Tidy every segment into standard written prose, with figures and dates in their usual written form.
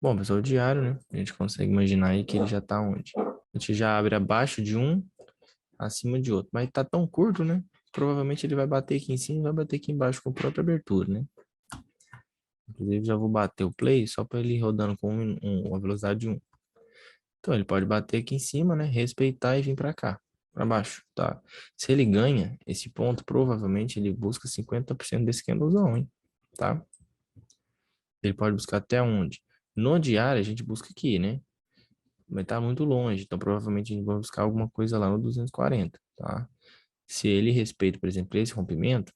Bom, pessoal, o diário, né? A gente consegue imaginar aí que ele já tá onde? A gente já abre abaixo de um, acima de outro. Mas tá tão curto, né? Provavelmente ele vai bater aqui em cima e vai bater aqui embaixo com a própria abertura, né? Inclusive, já vou bater o play só para ele ir rodando com uma velocidade de um. Então, ele pode bater aqui em cima, né? Respeitar e vir para cá, para baixo, tá? Se ele ganha esse ponto, provavelmente ele busca 50% desse candlezão, hein? Tá? Ele pode buscar até onde? No diário, a gente busca aqui, né? Mas tá muito longe, então provavelmente a gente vai buscar alguma coisa lá no 240, tá? Se ele respeita, por exemplo, esse rompimento,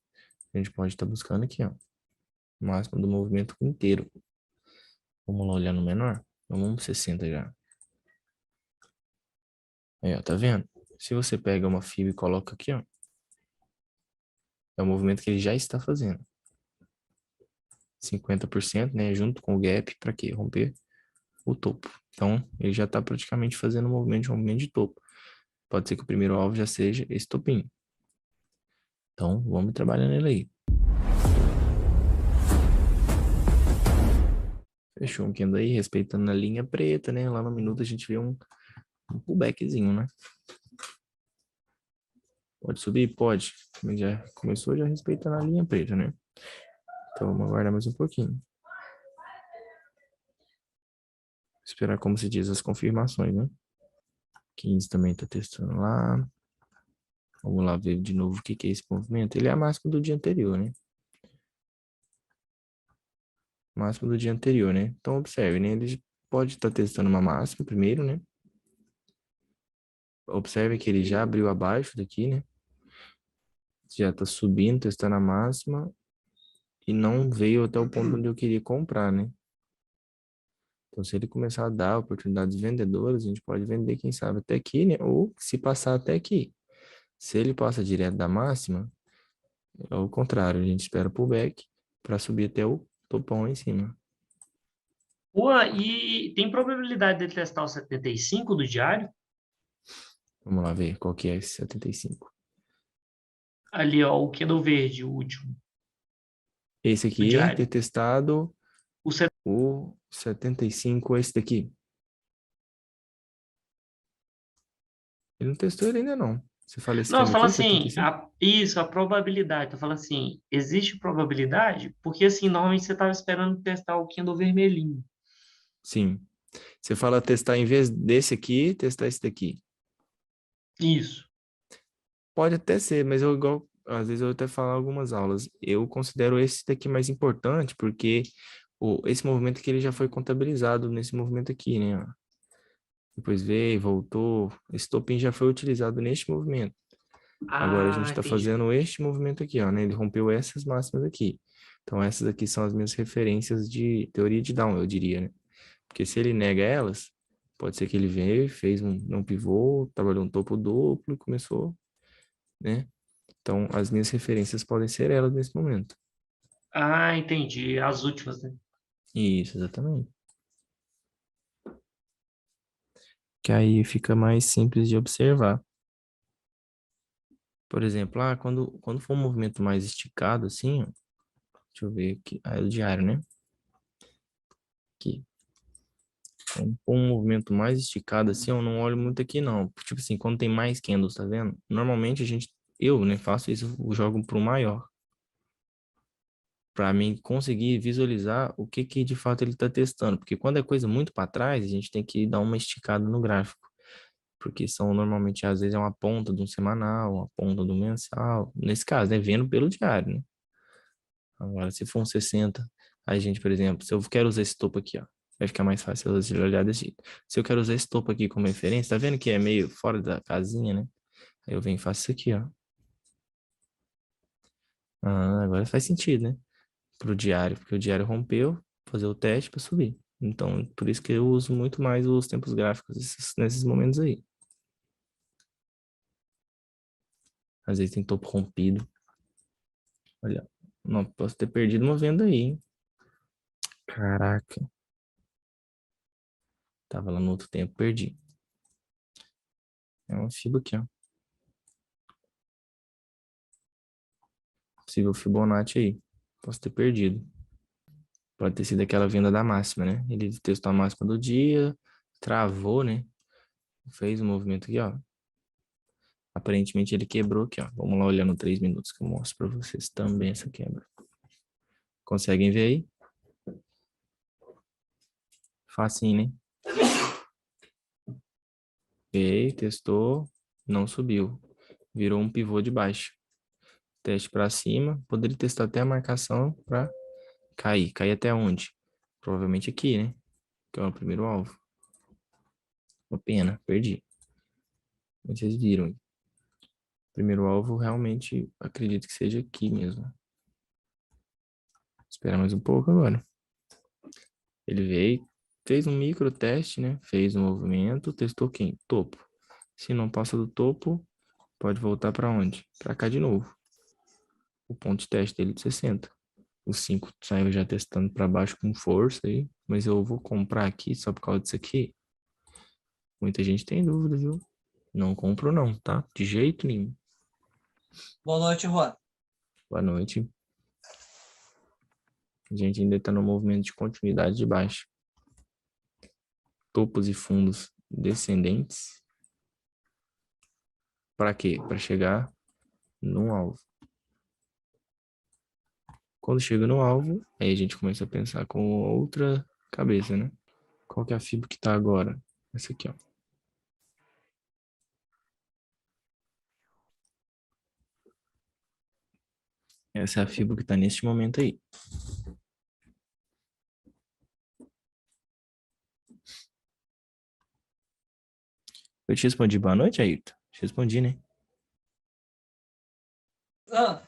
a gente pode estar buscando aqui, ó, o máximo do movimento inteiro. Vamos lá olhar no menor? Então, vamos 60 já. Aí, ó, tá vendo? Se você pega uma fibra e coloca aqui, ó, é o movimento que ele já está fazendo. 50%, né, junto com o gap, para quê? Romper o topo. Então, ele já está praticamente fazendo um movimento de topo. Pode ser que o primeiro alvo já seja esse topinho. Então, vamos trabalhando ele aí. Fechou um candle aí, respeitando a linha preta, né? Lá no minuto a gente vê um pullbackzinho, né? Pode subir? Pode. Mas já começou já respeitando a linha preta, né? Então vamos aguardar mais um pouquinho. Esperar, como se diz, as confirmações, né? 15 também tá testando lá. Vamos lá ver de novo o que que é esse movimento. Ele é a máxima do dia anterior, né? Máxima do dia anterior, né? Então observe, né? Ele pode estar testando uma máxima primeiro, né? Observe que ele já abriu abaixo daqui, né? Já tá subindo, testando a máxima. E não veio até o ponto onde eu queria comprar, né? Então, se ele começar a dar oportunidades vendedoras, a gente pode vender, quem sabe, até aqui, né? Ou se passar até aqui. Se ele passa direto da máxima, é o contrário, a gente espera o pullback para subir até o topão lá em cima. Pô, e tem probabilidade de testar o 75 do diário? Vamos lá ver qual que é esse 75. Ali, ó, o candle verde, o último, Esse do aqui, ter diário. testado O set... o 75, esse daqui. Ele não testou ele ainda não. Você fala esse Não, candle fala aqui, assim, 75? isso, a probabilidade. Tô falando assim, existe probabilidade? Porque assim, normalmente você estava esperando testar o candle vermelhinho. Sim. Você fala testar em vez desse aqui, testar esse daqui. Isso. Pode até ser, mas eu igual, às vezes eu até falo em algumas aulas, eu considero esse daqui mais importante, porque esse movimento aqui ele já foi contabilizado nesse movimento aqui, né? Ó. Depois veio, voltou, esse topim já foi utilizado neste movimento. Agora a gente Ah, está entendi. fazendo este movimento aqui, ó, né? Ele rompeu essas máximas aqui. Então essas aqui são as minhas referências de teoria de Down, eu diria, né? Porque se ele nega elas, pode ser que ele veio, fez um pivô, trabalhou um topo duplo e começou, né? Então, as minhas referências podem ser elas nesse momento. Ah, entendi. As últimas, né? Isso, exatamente. Que aí fica mais simples de observar. Por exemplo, quando for um movimento mais esticado, assim, ó, deixa eu ver aqui, é o diário, né? Aqui. Quando for um movimento mais esticado, assim, eu não olho muito aqui, não. Tipo assim, quando tem mais candles, tá vendo? Normalmente eu, né, faço isso, eu jogo pro maior. Para mim conseguir visualizar o que que de fato ele está testando. Porque quando é coisa muito para trás, a gente tem que dar uma esticada no gráfico. Porque são normalmente, às vezes, é uma ponta de um semanal, uma ponta do mensal. Nesse caso, né? Vendo pelo diário, né? Agora, se for um 60, aí, gente, por exemplo, se eu quero usar esse topo aqui, ó, vai ficar mais fácil eu olhar desse jeito. Se eu quero usar esse topo aqui como referência, tá vendo que é meio fora da casinha, né? Aí eu venho e faço isso aqui, ó. Ah, agora faz sentido, né? Pro diário, porque o diário rompeu, fazer o teste para subir. Então, por isso que eu uso muito mais os tempos gráficos nesses momentos aí. Às vezes tem topo rompido. Olha, não posso ter perdido uma venda aí, hein? Caraca, tava lá no outro tempo, perdi. É uma FIBA aqui, ó. Possível Fibonacci aí. Posso ter perdido. Pode ter sido aquela venda da máxima, né? Ele testou a máxima do dia, travou, né? Fez um movimento aqui, ó. Aparentemente ele quebrou aqui, ó. Vamos lá olhar no 3 minutos que eu mostro para vocês também essa quebra. Conseguem ver aí? Facinho, né? Veio, testou, não subiu. Virou um pivô de baixo. Teste para cima. Poderia testar até a marcação para cair. Cair até onde? Provavelmente aqui, né? Que é o primeiro alvo. Uma pena, perdi. Vocês viram. Primeiro alvo, realmente, acredito que seja aqui mesmo. Espera mais um pouco agora. Ele veio, fez um micro teste, né? Fez um movimento, testou quem? Topo. Se não passa do topo, pode voltar para onde? Para cá de novo. O ponto de teste dele de 60. O 5 saiu já testando para baixo com força aí, mas eu vou comprar aqui só por causa disso aqui. Muita gente tem dúvida, viu? Não compro não, tá? De jeito nenhum. Boa noite, Juan. Boa noite. A gente ainda está no movimento de continuidade de baixa. Topos e fundos descendentes. Para quê? Para chegar no alvo. Quando chega no alvo, aí a gente começa a pensar com outra cabeça, né? Qual que é a fibra que está agora? Essa aqui, ó. Essa é a fibra que está neste momento aí. Eu te respondi boa noite, Ayrton? Te respondi, né? Ah,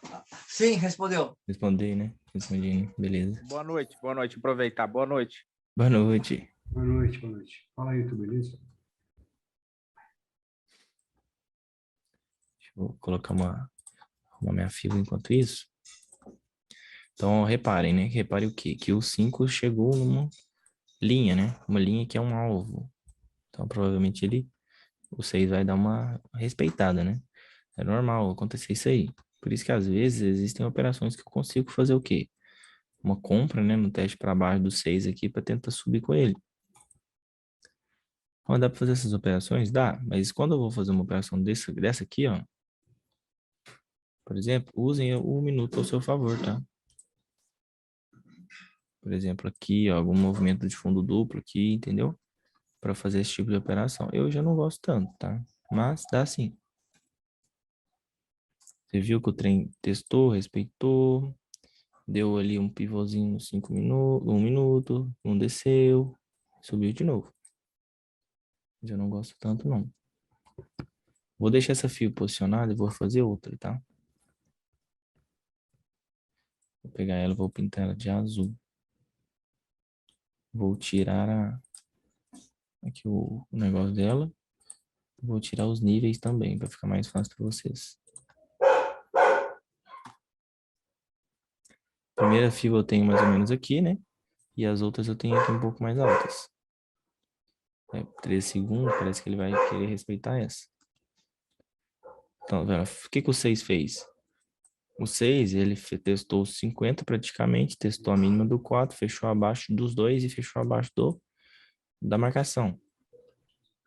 sim, respondeu. Respondi, né? Respondi, né? Beleza. Boa noite, boa noite. Aproveitar, boa noite. Boa noite. Boa noite, boa noite. Fala aí, tudo beleza? Deixa eu colocar uma minha fibra enquanto isso. Então, reparem, né? Reparem o quê? Que o 5 chegou numa linha, né? Uma linha que é um alvo. Então, provavelmente o 6 vai dar uma respeitada, né? É normal acontecer isso aí. Por isso que, às vezes, existem operações que eu consigo fazer o quê? Uma compra, né? No teste para baixo do 6 aqui para tentar subir com ele. Então, dá para fazer essas operações? Dá. Mas quando eu vou fazer uma operação dessa aqui, ó. Por exemplo, usem o minuto ao seu favor, tá? Por exemplo, aqui, ó, algum movimento de fundo duplo aqui, entendeu? Para fazer esse tipo de operação. Eu já não gosto tanto, tá? Mas dá sim. Você viu que o trem testou, respeitou, deu ali um pivôzinho 5 minutos, 1 minuto, não desceu, subiu de novo. Mas eu não gosto tanto, não. Vou deixar essa fio posicionada e vou fazer outra, tá? Vou pegar ela, vou pintar ela de azul. Vou tirar aqui o negócio dela. Vou tirar os níveis também, para ficar mais fácil para vocês. Primeira fibra eu tenho mais ou menos aqui, né? E as outras eu tenho aqui um pouco mais altas. 13 segundos, parece que ele vai querer respeitar essa. Então, o que o 6 fez? O 6, ele testou 50 praticamente, testou a mínima do 4, fechou abaixo dos 2 e fechou abaixo da marcação.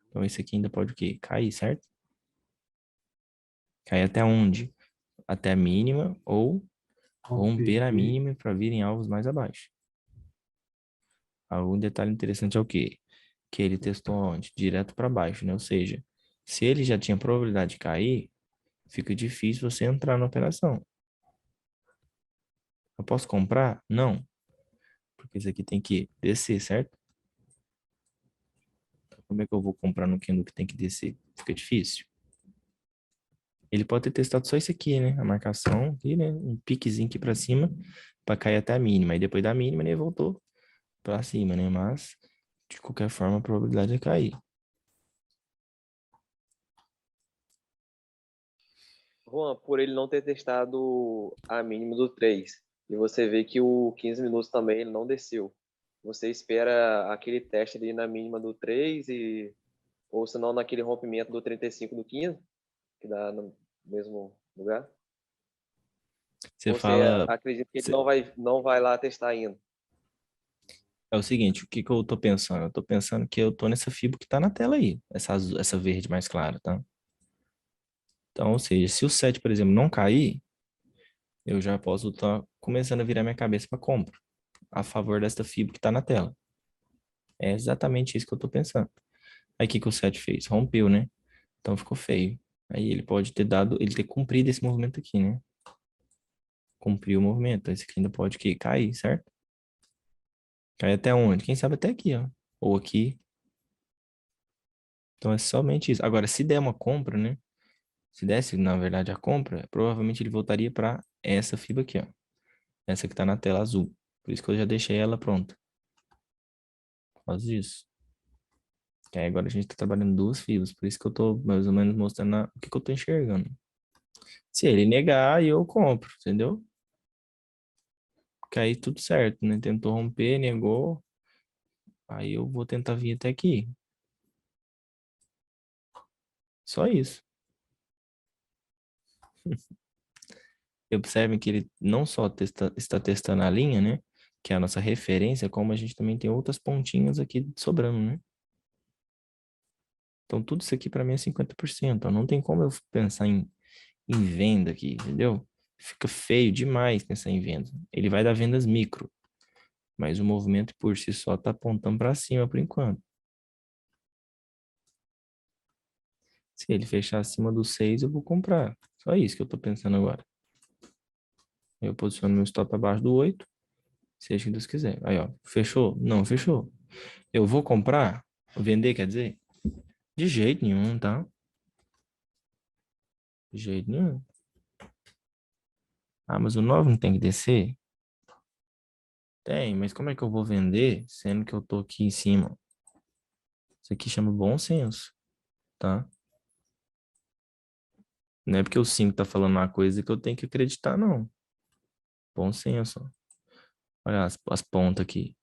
Então, esse aqui ainda pode o quê? Cair, certo? Cair até onde? Até a mínima ou romper a mínima para vir em alvos mais abaixo. Um detalhe interessante é o quê? Que ele testou onde? Direto para baixo, né? Ou seja, se ele já tinha probabilidade de cair, fica difícil você entrar na operação. Eu posso comprar? Não. Porque isso aqui tem que descer, certo? Então, como é que eu vou comprar no candle que tem que descer? Fica difícil. Ele pode ter testado só isso aqui, né? A marcação aqui, né? Um piquezinho aqui para cima para cair até a mínima. E depois da mínima ele voltou para cima, né? Mas, de qualquer forma, a probabilidade é cair. Juan, por ele não ter testado a mínima do 3, e você vê que o 15 minutos também ele não desceu. Você espera aquele teste ali na mínima do 3 ou se não naquele rompimento do 35 do 15, que dá no mesmo lugar? Você Você fala... acredita que ele não vai lá testar ainda? É o seguinte, o que que eu tô pensando? Eu tô pensando que eu tô nessa fibra que tá na tela aí, essa verde mais clara, tá? Então, ou seja, se o 7, por exemplo, não cair, eu já posso estar começando a virar minha cabeça para compra, a favor desta fibra que tá na tela. É exatamente isso que eu tô pensando. Aí o que que o 7 fez? Rompeu, né? Então ficou feio. Aí ele pode ter dado, ele ter cumprido esse movimento aqui, né? Cumpriu o movimento. Esse aqui ainda pode que cair, certo? Cair até onde? Quem sabe até aqui, ó. Ou aqui. Então é somente isso. Agora, se der uma compra, né? Se desse, na verdade, a compra, provavelmente ele voltaria para essa fibra aqui, ó. Essa que tá na tela azul. Por isso que eu já deixei ela pronta. Por causa disso. Que aí agora a gente tá trabalhando duas fibras. Por isso que eu tô mais ou menos mostrando o que que eu tô enxergando. Se ele negar, eu compro, entendeu? Porque aí tudo certo, né? Tentou romper, negou. Aí eu vou tentar vir até aqui. Só isso. Observem que ele não só está testando a linha, né? Que é a nossa referência, como a gente também tem outras pontinhas aqui sobrando, né? Então tudo isso aqui para mim é 50%. Ó. Não tem como eu pensar em venda aqui, entendeu? Fica feio demais pensar em venda. Ele vai dar vendas micro, mas o movimento por si só está apontando para cima por enquanto. Se ele fechar acima do 6, eu vou comprar. Só isso que eu estou pensando agora. Eu posiciono meu stop abaixo do 8, seja o que Deus quiser. Aí, ó, fechou? Não, fechou. Eu vou comprar? Vender, quer dizer? De jeito nenhum, tá? De jeito nenhum. Ah, mas o 9 não tem que descer? Tem, mas como é que eu vou vender sendo que eu tô aqui em cima? Isso aqui chama bom senso, tá? Não é porque o 5 tá falando uma coisa que eu tenho que acreditar, não. Bom senso. Ó. Olha as pontas aqui.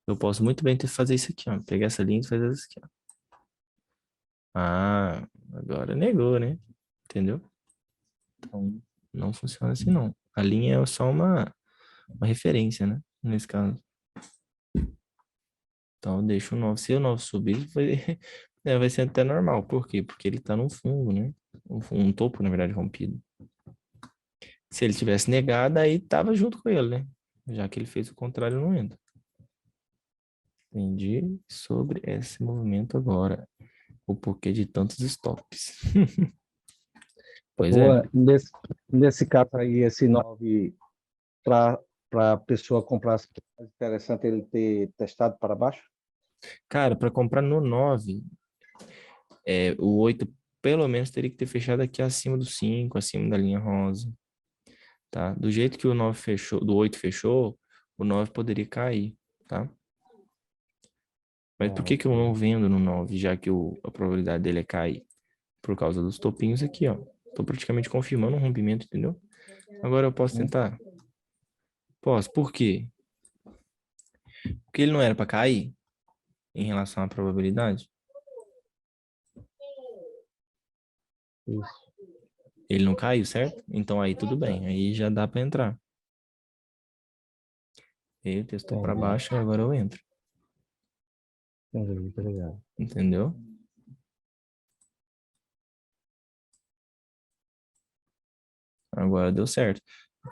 Eu posso muito bem fazer isso aqui, ó. Pegar essa linha e fazer isso aqui, ó. Ah, agora negou, né? Entendeu? Então, não funciona assim, não. A linha é só uma referência, né? Nesse caso. Então, deixa o 9. Se o 9 subir, vai ser até normal. Por quê? Porque ele tá no fundo, né? Um topo, na verdade, rompido. Se ele tivesse negado, aí tava junto com ele, né? Já que ele fez o contrário, não entra. Entendi sobre esse movimento agora. O porquê de tantos stops. Pois é. Boa, nesse caso aí, esse 9 para a pessoa comprar, é interessante ele ter testado para baixo? Cara, para comprar no 9, o 8 pelo menos teria que ter fechado aqui acima do 5, acima da linha rosa, tá? Do jeito que o 9 fechou, do 8 fechou, o 9 poderia cair, tá? Mas por que que eu não vendo no 9, já que a probabilidade dele é cair? Por causa dos topinhos aqui, ó. Tô praticamente confirmando um rompimento, entendeu? Agora eu posso tentar? Posso. Por quê? Porque ele não era para cair em relação à probabilidade. Isso. Ele não caiu, certo? Então aí tudo bem, aí já dá para entrar. Ele testou para baixo e agora eu entro. Entendi, muito obrigado. Entendeu? Agora deu certo.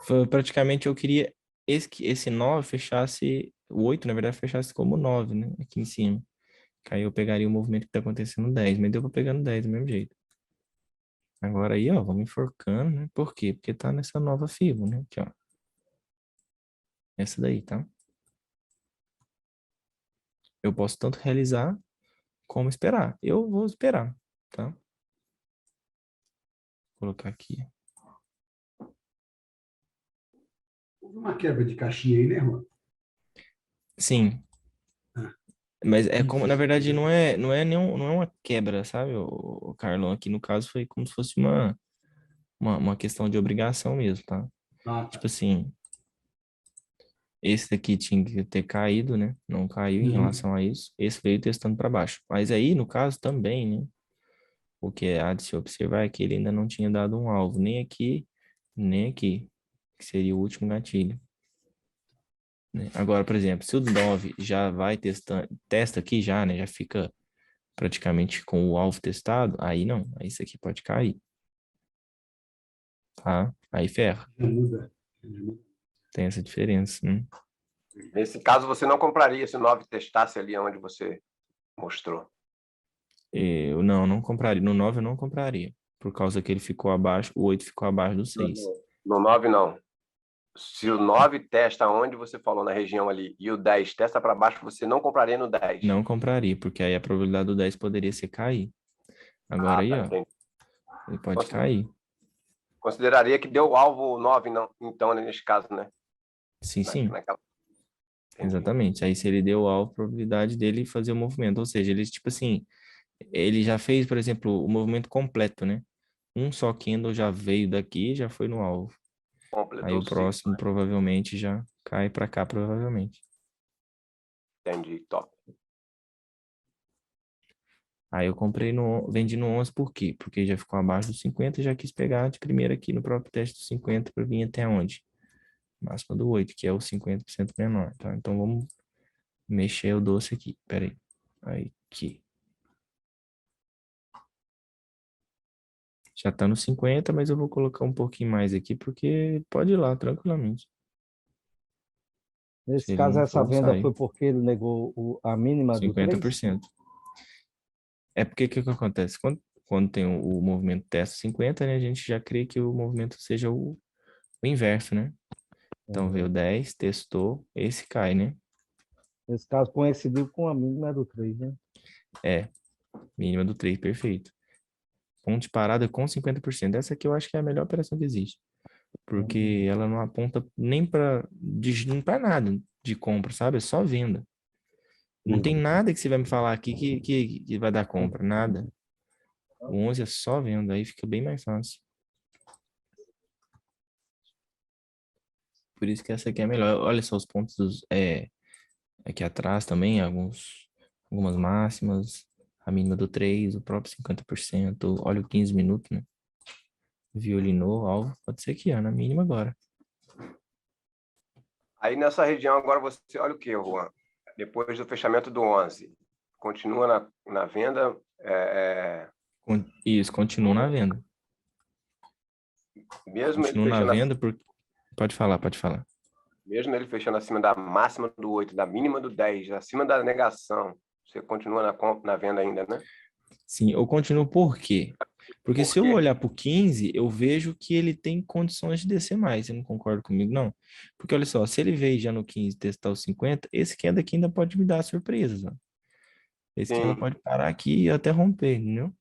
Foi, praticamente eu queria esse 9 fechasse, o 8 na verdade fechasse como 9, né? Aqui em cima. Que aí eu pegaria o movimento que tá acontecendo no 10, mas deu pra pegar no 10 do mesmo jeito. Agora aí, ó, vamos enforcando, né? Por quê? Porque tá nessa nova fibra, né? Aqui, ó. Essa daí, tá? Eu posso tanto realizar como esperar. Eu vou esperar, tá? Vou colocar aqui. Houve uma quebra de caixinha aí, né, Juan? Sim, Ah, mas é como, na verdade, não é uma quebra, sabe, o Carlão? Aqui no caso foi como se fosse uma questão de obrigação mesmo, tá? tá. Tipo assim, esse daqui tinha que ter caído, né? Não caiu em Uhum. relação a isso. Esse veio testando para baixo. Mas aí, no caso, também, né? O que há de se observar é que ele ainda não tinha dado um alvo, nem aqui, nem aqui, que seria o último gatilho. né? Agora, por exemplo, se o 9 já vai testa aqui já, né? Já fica praticamente com o alvo testado, aí não. Aí isso aqui pode cair, tá? Aí ferra. Já muda. Tem essa diferença, né? Nesse caso, você não compraria se o 9 testasse ali onde você mostrou. Eu não compraria. No 9 eu não compraria. Por causa que ele ficou abaixo, o 8 ficou abaixo do 6. No 9, não. Se o 9 testa onde você falou, na região ali, e o 10 testa para baixo, você não compraria no 10. Não compraria, porque aí a probabilidade do 10 poderia ser cair. Agora aí, ó, entendi. ele pode cair. Consideraria que deu alvo 9, não, então, nesse caso, né? Sim, sim. Naquela... Exatamente. Aí se ele deu o alvo, a probabilidade dele fazer o movimento. Ou seja, ele, tipo assim, ele já fez, por exemplo, o movimento completo, né? Um só candle já veio daqui e já foi no alvo. Completou Aí o o próximo ciclo. provavelmente já cai para cá, provavelmente. Entendi, top. Aí eu vendi no 11 por quê? Porque já ficou abaixo dos 50 e já quis pegar de primeira aqui no próprio teste dos 50 para vir até onde? Máxima do 8, que é o 50% menor, tá? Então vamos mexer o doce aqui. Pera aí. Aí, aqui. Já tá no 50, mas eu vou colocar um pouquinho mais aqui, porque pode ir lá tranquilamente. Nesse Se ele caso, não essa for, venda sai. foi porque ele negou a mínima do 3? 50%. É porque o que acontece? Quando tem o movimento testa 50, né, a gente já crê que o movimento seja o inverso, né? Então veio 10, testou, esse cai, né? Nesse caso, coincidiu com a mínima do 3, né? É, mínima do 3, perfeito. Ponto de parada com 50%. Essa aqui eu acho que é a melhor operação que existe. Porque ela não aponta nem para nada de compra, sabe? É só venda. Não tem nada que você vai me falar aqui que vai dar compra, nada. O 11 é só venda, aí fica bem mais fácil. Por isso que essa aqui é a melhor. Olha só os pontos aqui atrás também, algumas máximas. A mínima do 3, o próprio 50%. Olha o 15 minutos, né? Violinou, alvo. Pode ser aqui, ó, na mínima agora. Aí nessa região agora você olha o que, Juan? Depois do fechamento do 11, continua na venda? Isso, continua na venda. Mesmo ele Continua na fechando venda porque... Pode falar, pode falar. mesmo ele fechando acima da máxima do 8, da mínima do 10, acima da negação, você continua na venda ainda, né? Sim, eu continuo por quê? Porque Por se eu quê? olhar para o 15, eu vejo que ele tem condições de descer mais. Você não concorda comigo, não? Porque olha só, se ele veio já no 15 testar os 50, esse queda aqui ainda pode me dar surpresas, ó. Esse queda Sim, pode parar aqui e até romper, entendeu?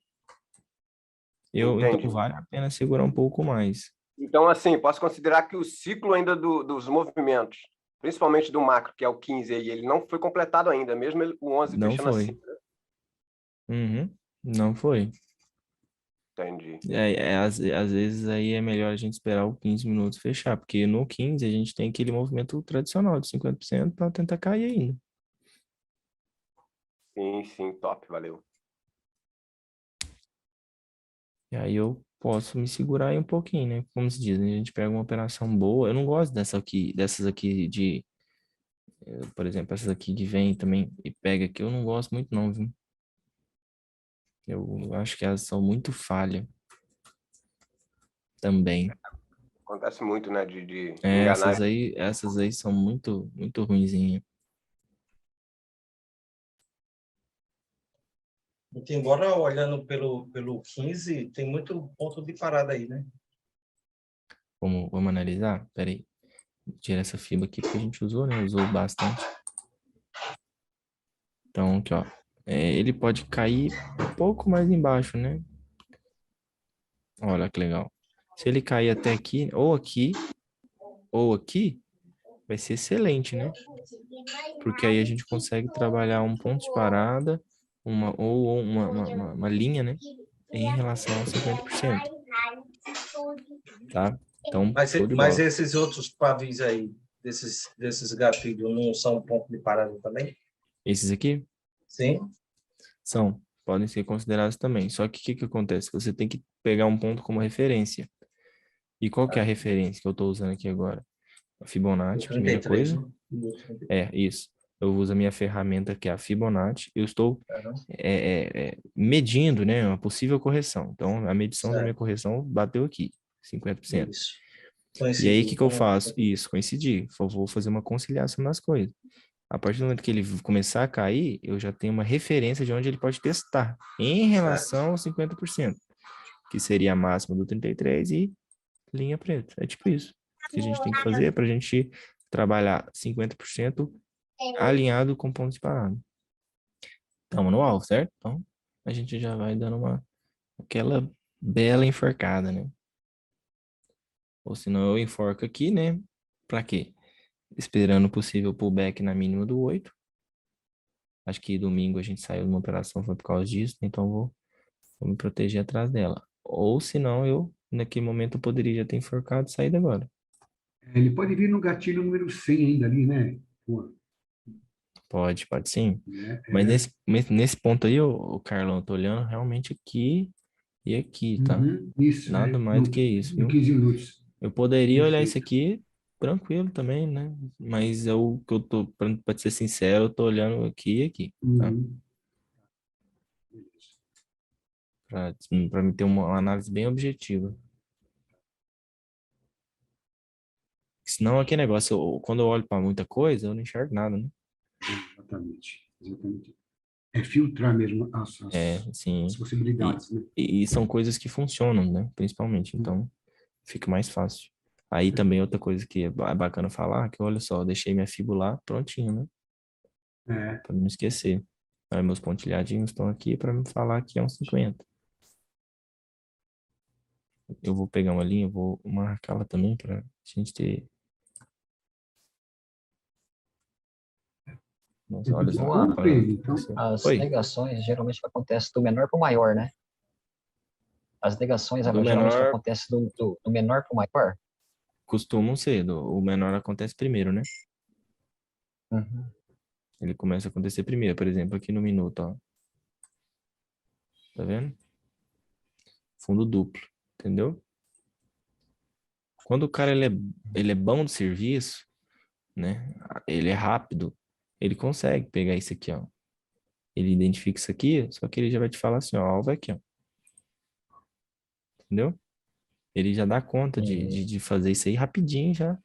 Então entendi. vale a pena segurar um pouco mais. Então, assim, posso considerar que o ciclo ainda dos movimentos, principalmente do macro, que é o 15 aí, ele não foi completado ainda, mesmo o 11 Não fechando foi. assim. Uhum, não foi. Entendi. Às vezes aí é melhor a gente esperar o 15 minutos fechar, porque no 15 a gente tem aquele movimento tradicional de 50% para tentar cair ainda. Sim, top, valeu. E aí eu posso me segurar aí um pouquinho, né? Como se diz, né? A gente pega uma operação boa. Eu não gosto dessas aqui por exemplo, essas aqui que vem também e pega aqui, eu não gosto muito não, viu? Eu acho que elas são muito falha também. Acontece muito, né, de enganar. Essas aí são muito, muito ruinzinhas. Muito embora olhando pelo 15, tem muito ponto de parada aí, né? Vamos analisar? Pera aí. Vou tirar essa fibra aqui porque a gente usou, né? Usou bastante. Então, aqui, ó. Ele pode cair um pouco mais embaixo, né? Olha que legal. Se ele cair até aqui, ou aqui, vai ser excelente, né? Porque aí a gente consegue trabalhar um ponto de parada, uma linha, né? Em relação a 50%. Tá? Então, show de Mas bola. esses outros pavis aí, desses gatilhos, não são ponto de parada também? Esses aqui Sim. podem ser considerados também. Só que o que acontece? Você tem que pegar um ponto como referência. E qual que é a referência que eu estou usando aqui agora? a Fibonacci, primeira 33, coisa. né? Minuto 33. Isso. Eu uso a minha ferramenta, que é a Fibonacci. Eu estou Caramba. medindo, né, uma possível correção. Então, a medição da minha Certo. correção bateu aqui, 50%. Isso. E aí, o Coincidiu que que eu com- faço? Isso, coincidir. Vou fazer uma conciliação das coisas. A partir do momento que ele começar a cair, eu já tenho uma referência de onde ele pode testar em relação aos 50%, que seria a máxima do 33 e linha preta. É tipo isso. O que a gente tem que fazer para a gente trabalhar 50% alinhado com pontos de parada. Estamos no alvo, certo? Então, a gente já vai dando aquela bela enforcada, né? Ou senão eu enforco aqui, né? Para quê? Esperando o possível pullback na mínima do 8. Acho que domingo a gente saiu de uma operação, foi por causa disso, então vou me proteger atrás dela. Ou senão eu, naquele momento, eu poderia já ter enforcado e saído agora. Ele pode vir no gatilho número 100 ainda ali, né, Juan? Pode sim. É, Mas nesse ponto aí, o Carlão, eu tô olhando realmente aqui e aqui, tá? Isso, Nada mais do que isso, no viu? 15 minutos. Eu poderia olhar isso Perfeito. aqui tranquilo também, né? Mas o que eu tô, pra ser sincero, eu tô olhando aqui e aqui, tá? Uhum. Pra me ter uma análise bem objetiva. Senão, aquele negócio, quando eu olho para muita coisa, eu não enxergo nada, né? Exatamente. É filtrar mesmo Assim, as possibilidades, né? e são coisas que funcionam, né? Principalmente, então fica mais fácil. Aí também outra coisa que é bacana falar, que olha só, eu deixei minha fibra lá prontinho, né? É, Para não esquecer. Aí meus pontilhadinhos estão aqui para me falar que é um 50. Eu vou pegar uma linha, vou marcá-la também para a gente ter. Nossa, olha só. Juan, Olha, então, as oi, negações geralmente acontecem do menor para o maior, né? As negações do geralmente menor acontecem do menor para o maior. costumam ser, o menor acontece primeiro, né? Uhum. Ele começa a acontecer primeiro, por exemplo, aqui no minuto, ó. Tá vendo? Fundo duplo, entendeu? Quando o cara ele é bom de serviço, né? Ele é rápido, ele consegue pegar isso aqui, ó. Ele identifica isso aqui, só que ele já vai te falar assim, ó, alvo é aqui, ó. Entendeu? Ele já dá conta de fazer isso aí rapidinho, já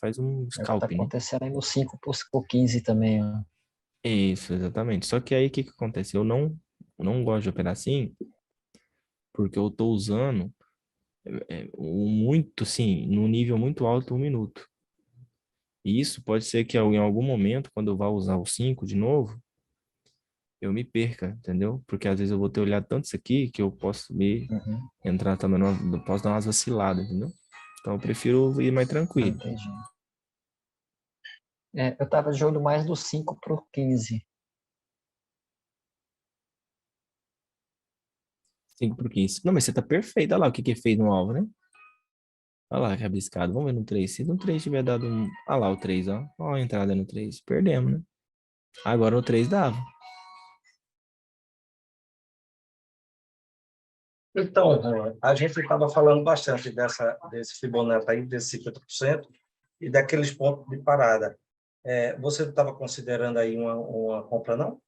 faz um É o que está scalp, né? acontecendo aí no 5 para o 15 também, ó. Isso, exatamente. Só que aí o que acontece? Eu não gosto de operar assim, porque eu tô usando muito, sim, num nível muito alto, 1 minuto. E isso pode ser que em algum momento, quando eu vá usar o 5 de novo, eu me perca, entendeu? Porque às vezes eu vou ter olhado tanto isso aqui que eu posso Uhum. entrar também, eu posso dar umas vaciladas, entendeu? Então eu prefiro ir mais tranquilo. Entendi. Eu estava de olho mais do 5 para o 15. 5 por 15. Não, mas você tá perfeito. Olha lá o que fez no alvo, né? Olha lá que rabiscado. Vamos ver no 3. Se no 3 tiver dado um. Olha lá o 3, ó. Olha a entrada no 3. Perdemos, né? Agora o 3 dava. Então, a gente estava falando bastante desse Fibonacci aí, desse 50% e daqueles pontos de parada. Você estava considerando aí uma compra, não?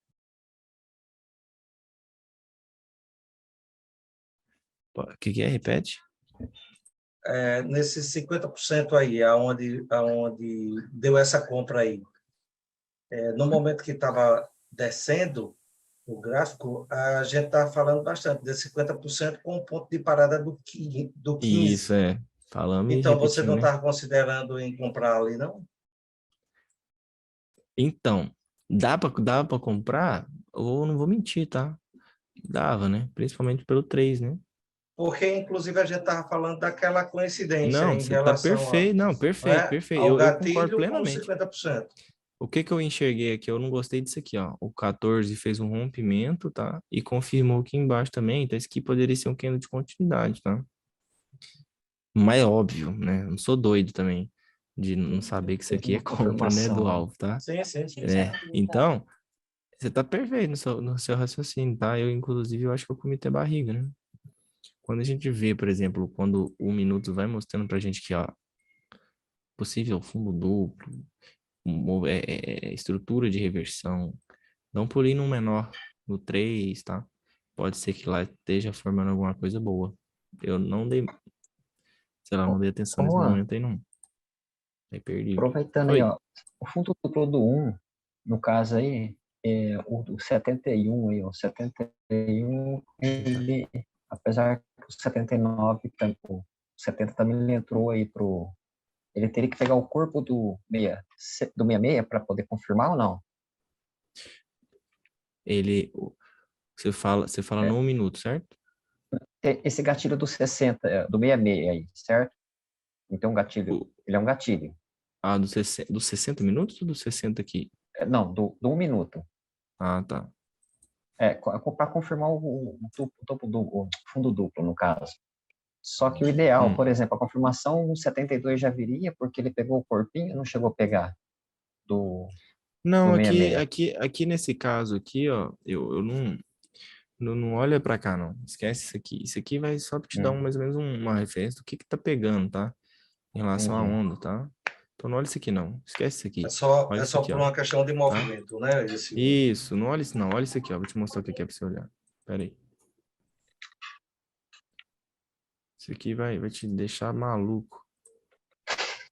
O que é? Repete? Nesse 50% aí, aonde deu essa compra aí, no momento que estava descendo o gráfico, a gente está falando bastante desse 50% com o ponto de parada do 15. Isso, falamos e Então, você não repetimos, né? estava considerando em comprar ali, não? Então, dava pra comprar? Ou não vou mentir, tá? Dava, né? Principalmente pelo 3, né? Porque, inclusive, a gente estava falando daquela coincidência Não, em você tá relação perfeito. Não, não perfeito, é, perfeito. ao Eu concordo gatilho com os plenamente. 50%. O que eu enxerguei aqui? Eu não gostei disso aqui, ó. O 14 fez um rompimento, tá? E confirmou aqui embaixo também. Então, esse aqui poderia ser um candle de continuidade, tá? Mas é óbvio, né? Eu não sou doido também de não saber que isso aqui é Uma compra, né, do confirmação, né? alvo, tá? Sim, sim, sim. Então, você tá perfeito no seu raciocínio, tá? Eu, inclusive, eu acho que eu comi até barriga, né? Quando a gente vê, por exemplo, quando 1 minuto vai mostrando pra gente que, ó, possível fundo duplo, estrutura de reversão. Dá um pulinho no menor, no 3, tá? Pode ser que lá esteja formando alguma coisa boa. Eu não dei, sei lá, não dei atenção Ô, nesse Juan, momento aí não. Aí perdi. aproveitando aí, Oi. ó, o fundo duplo do 1, no caso aí, o 71 aí, ó, 71, ele, apesar que o 79, o 70 também ele entrou aí ele teria que pegar o corpo do 66 para poder confirmar ou não? Ele, você fala É, no 1 minuto, certo? esse gatilho do 60, do 66 aí, certo? Então, um gatilho, O, ele é um gatilho. dos 60 minutos ou dos 60 aqui? Não, do 1 minuto. Ah, tá. Para confirmar o topo o fundo duplo, no caso. Só que o ideal, por exemplo, a confirmação no 72 já viria, porque ele pegou o corpinho e não chegou a pegar do Não, 66. aqui nesse caso aqui, ó, eu não olha pra cá, não. Esquece isso aqui. Isso aqui vai só te dar mais ou menos uma referência do que tá pegando, tá? Em relação à Entendi. onda, tá? Então não olha isso aqui, não. Esquece isso É aqui. só, Olha é isso só aqui, por ó. uma questão de Tá? movimento, né? Esse, Isso, não olha isso, não. Olha isso aqui, ó. Vou te mostrar o que é pra você olhar. Pera aí. Isso aqui vai te deixar maluco.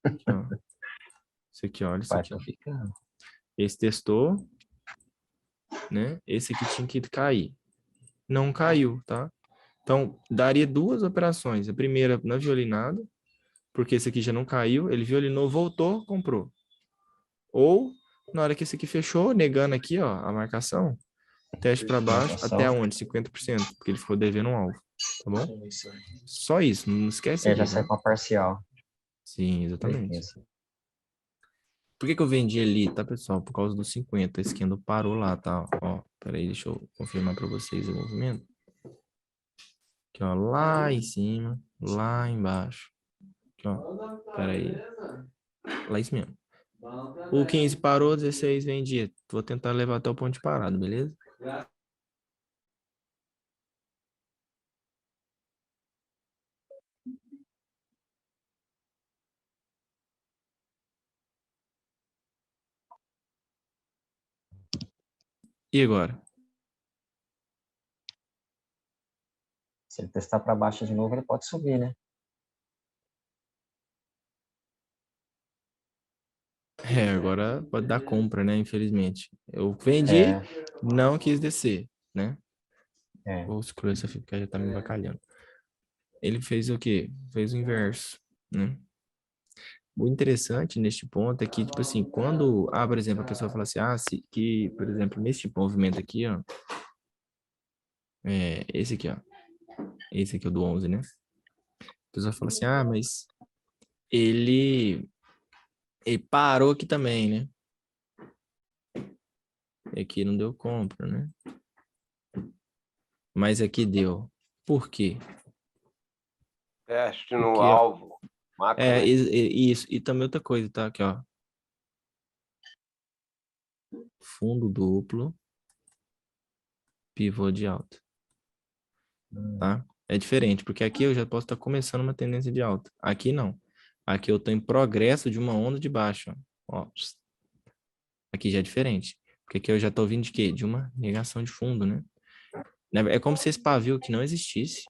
Aqui, ó. Isso aqui, ó. Olha isso Vai, aqui, ó. tô ficando. Esse testou, né? Esse aqui tinha que cair. Não caiu, tá? Então, daria duas operações. A primeira na violinada, porque esse aqui já não caiu. Ele violinou, voltou, comprou. Ou, na hora que esse aqui fechou, negando aqui, ó, a marcação, teste para baixo, até Marcação. onde? 50%, porque ele ficou devendo um alvo, tá bom? sim, sim. Só isso, não esquece Já aqui, sai tá? com a parcial. Sim, exatamente. Beleza. Por que que eu vendi ali, tá, pessoal? Por causa dos 50. Esse candle parou lá, tá? Ó, peraí, deixa eu confirmar para vocês o movimento. Aqui, ó, lá em cima, lá embaixo. Aqui, ó, peraí. Lá em cima. O 15 parou, 16 vendia. Vou tentar levar até o ponto de parada, beleza? E agora? Se ele testar para baixo de novo, ele pode subir, né? Agora pode dar compra, né? Infelizmente. Eu vendi, É, não quis descer, né? é. Vou excluir essa fica já tá me bacalhando. Ele fez o quê? Fez o inverso, né? O interessante neste ponto é que, tipo assim, quando, por exemplo, a pessoa fala assim, que, por exemplo, neste movimento aqui, ó, esse aqui, ó, esse aqui é o do 11, né? A pessoa fala assim, mas ele parou aqui também, né? E aqui não deu compra, né? Mas aqui deu. Por quê? Teste no Porque, ó, alvo. Macro, né? isso. E também outra coisa, tá? Aqui, ó. Fundo duplo, pivô de alta, tá? É diferente, porque aqui eu já posso estar começando uma tendência de alta. Aqui não. Aqui eu estou em progresso de uma onda de baixa, ó. Aqui já é diferente. Porque aqui eu já estou vindo de quê? De uma negação de fundo, né? É como se esse pavio aqui não existisse,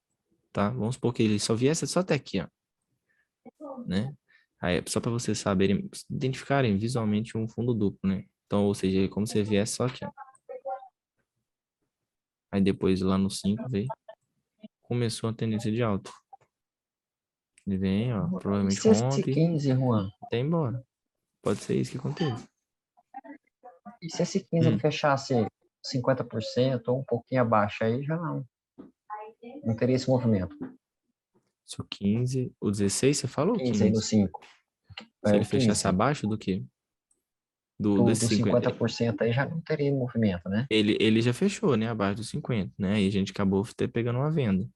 tá? Vamos supor que ele só viesse só até aqui, ó. Né? Aí, só para vocês saberem, identificarem visualmente um fundo duplo, né? Então, ou seja, é como se viesse só aqui, ó. Aí depois lá no 5 veio, começou a tendência de alta. Ele vem, ó, E provavelmente se esse rompe, 15, Juan? até embora. Pode ser isso que aconteça. E se esse 15 ele fechasse 50% ou um pouquinho abaixo, aí já não teria esse movimento. Se o 15, o 16, você falou o 15 aí do 15? 5. Se ele O fechasse 15. abaixo do quê? Desse Dos 50. 50% aí já não teria movimento, né? Ele já fechou, né? Abaixo dos 50, né? Aí a gente acabou pegando uma venda.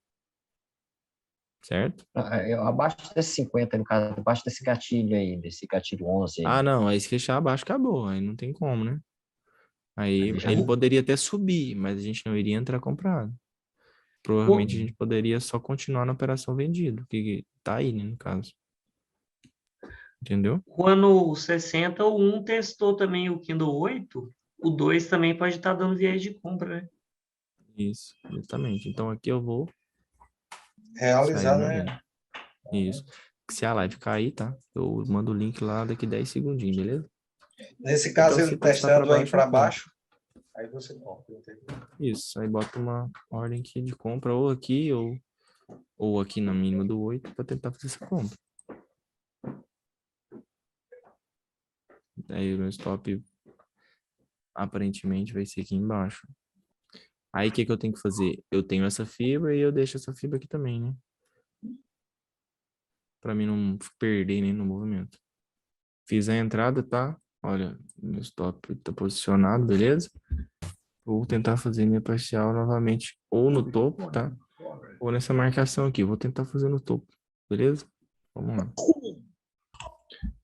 Certo? Abaixo desse 50, no caso, abaixo desse gatilho aí, desse gatilho 11 aí. Não. Aí se fechar abaixo, acabou. Aí não tem como, né? Aí Aí já ele não. poderia até subir, mas a gente não iria entrar comprado. Provavelmente a gente poderia só continuar na operação vendido, que tá aí, né, no caso. Entendeu? Quando o 60, o 1 testou também o Kindle 8, o 2 também pode estar dando viés de compra, né? Isso, exatamente. Então aqui eu vou sair Realizar, movendo. né? Isso. Se a live cair, tá? Eu mando o link lá daqui 10 segundinhos, beleza? Nesse caso, Então, ele se testar pra testando aí baixo, para eu compro. baixo, aí você compra, entendeu? Isso, aí bota uma ordem aqui de compra ou aqui ou aqui na mínima do 8 para tentar fazer essa compra. Aí o meu stop aparentemente vai ser aqui embaixo. Aí o que eu tenho que fazer? Eu tenho essa fibra e eu deixo essa fibra aqui também, né? Para mim não perder nem no movimento. Fiz a entrada, tá? Olha, meu stop tá posicionado, beleza? Vou tentar fazer minha parcial novamente ou no topo, tá? Ou nessa marcação aqui. Vou tentar fazer no topo, beleza? Vamos lá.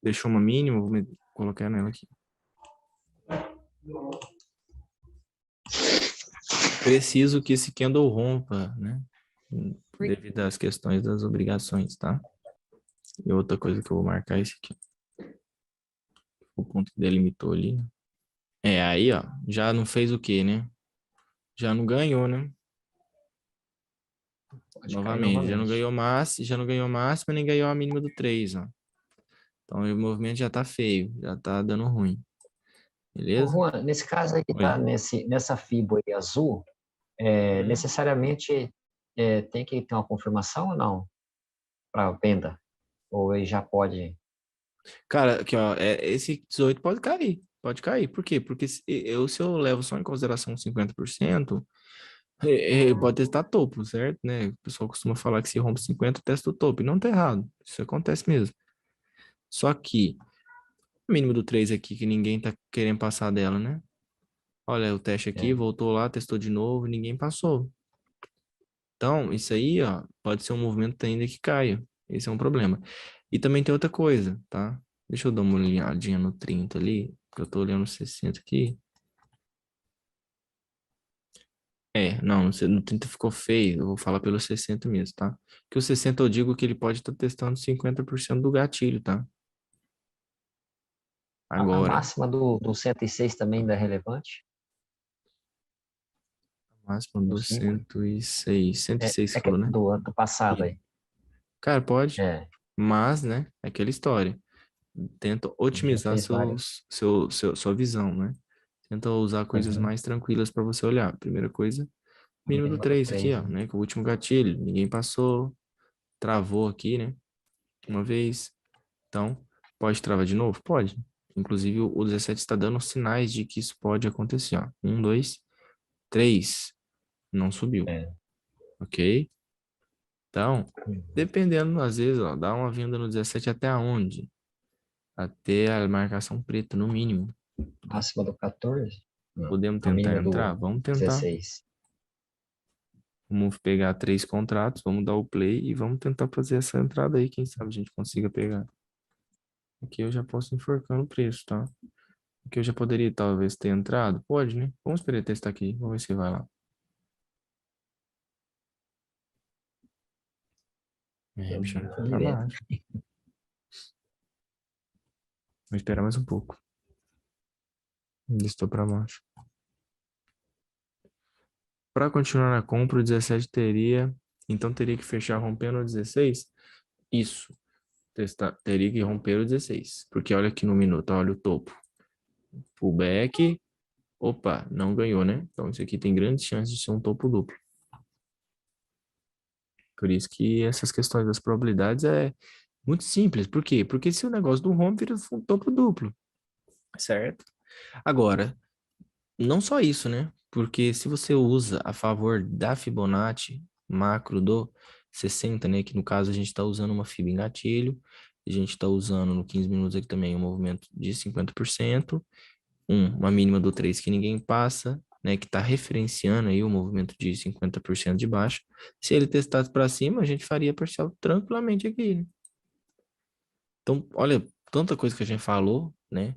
Deixou uma mínima, vou colocar nela aqui. Preciso que esse candle rompa, né? Devido às questões das obrigações, tá? E outra coisa que eu vou marcar é esse aqui. O ponto que delimitou ali, né? Aí, ó, já não fez o quê, né? Já não ganhou, né? Pode cair Novamente, já não ganhou máxima, nem ganhou a mínima do 3, ó. Então o movimento já tá feio, já tá dando ruim. Ô, Beleza? Juan, nesse caso aí que Oi. tá nessa fibra aí azul, necessariamente tem que ter uma confirmação ou não? Para venda? Ou ele já pode... Cara, aqui, ó, esse 18 pode cair. Pode cair. Por quê? Porque se eu levo só em consideração 50%, pode testar topo, certo? Né? O pessoal costuma falar que se rompe 50, testa o topo. E não tá errado. Isso acontece mesmo. Só que o mínimo do 3 aqui, que ninguém tá querendo passar dela, né? Olha, o teste aqui, voltou lá, testou de novo, ninguém passou. Então, isso aí, ó, pode ser um movimento ainda que caia. Esse é um problema. E também tem outra coisa, tá? Deixa eu dar uma olhadinha no 30 ali, que eu tô olhando o 60 aqui. Não, no 30 ficou feio, eu vou falar pelo 60 mesmo, tá? Que o 60 eu digo que ele pode estar testando 50% do gatilho, tá? A Agora, máxima do 106 também ainda é relevante? máximo do 5? 106. 106 falou, né? Do ano passado aí. Cara, pode, É, mas, né, é aquela história. Tenta já otimizar fez vários. sua visão, né? Tenta usar coisas Uhum. mais tranquilas para você olhar. Primeira coisa, mínimo do Mínima do 3 aqui, 3, ó, né? né? Que é o último gatilho. Ninguém passou, travou aqui, né? Uma vez. Então, pode travar de novo? Pode. Inclusive, o 17 está dando sinais de que isso pode acontecer, ó. 1, 2, 3. Não subiu, É. ok? Então, Uhum. dependendo, às vezes, ó, dá uma venda no 17 até aonde? Até a marcação preta, no mínimo. Máxima do 14? Não. Podemos A tentar mínima entrar? do Vamos tentar. 16. Vamos pegar 3 contratos, vamos dar o play e vamos tentar fazer essa entrada aí. Quem sabe a gente consiga pegar. Aqui eu já posso enforcar no preço, tá? Aqui eu já poderia talvez ter entrado. Pode, né? Vamos esperar testar aqui. Vamos ver se vai lá. Bicho, Foi pra direto. baixo. Vou esperar mais um pouco. Estou para baixo. Para continuar na compra, o 17 teria... Então teria que fechar rompendo o 16? Isso. Teria que romper o 16. Porque olha aqui no minuto, olha o topo. Pullback. Opa, não ganhou, né? Então isso aqui tem grandes chances de ser um topo duplo. Por isso que essas questões das probabilidades é muito simples. Por quê? Porque se o negócio não rompe, vira um topo duplo. Certo? Agora, não só isso, né? Porque se você usa a favor da Fibonacci macro do 60, né? Que no caso a gente está usando uma fibra em gatilho, a gente está usando no 15 minutos aqui também um movimento de 50%, uma mínima do 3 que ninguém passa, né? Que está referenciando aí o movimento de 50% de baixo. Se ele testasse para cima, a gente faria parcial tranquilamente aqui, né? Então, olha, tanta coisa que a gente falou, né?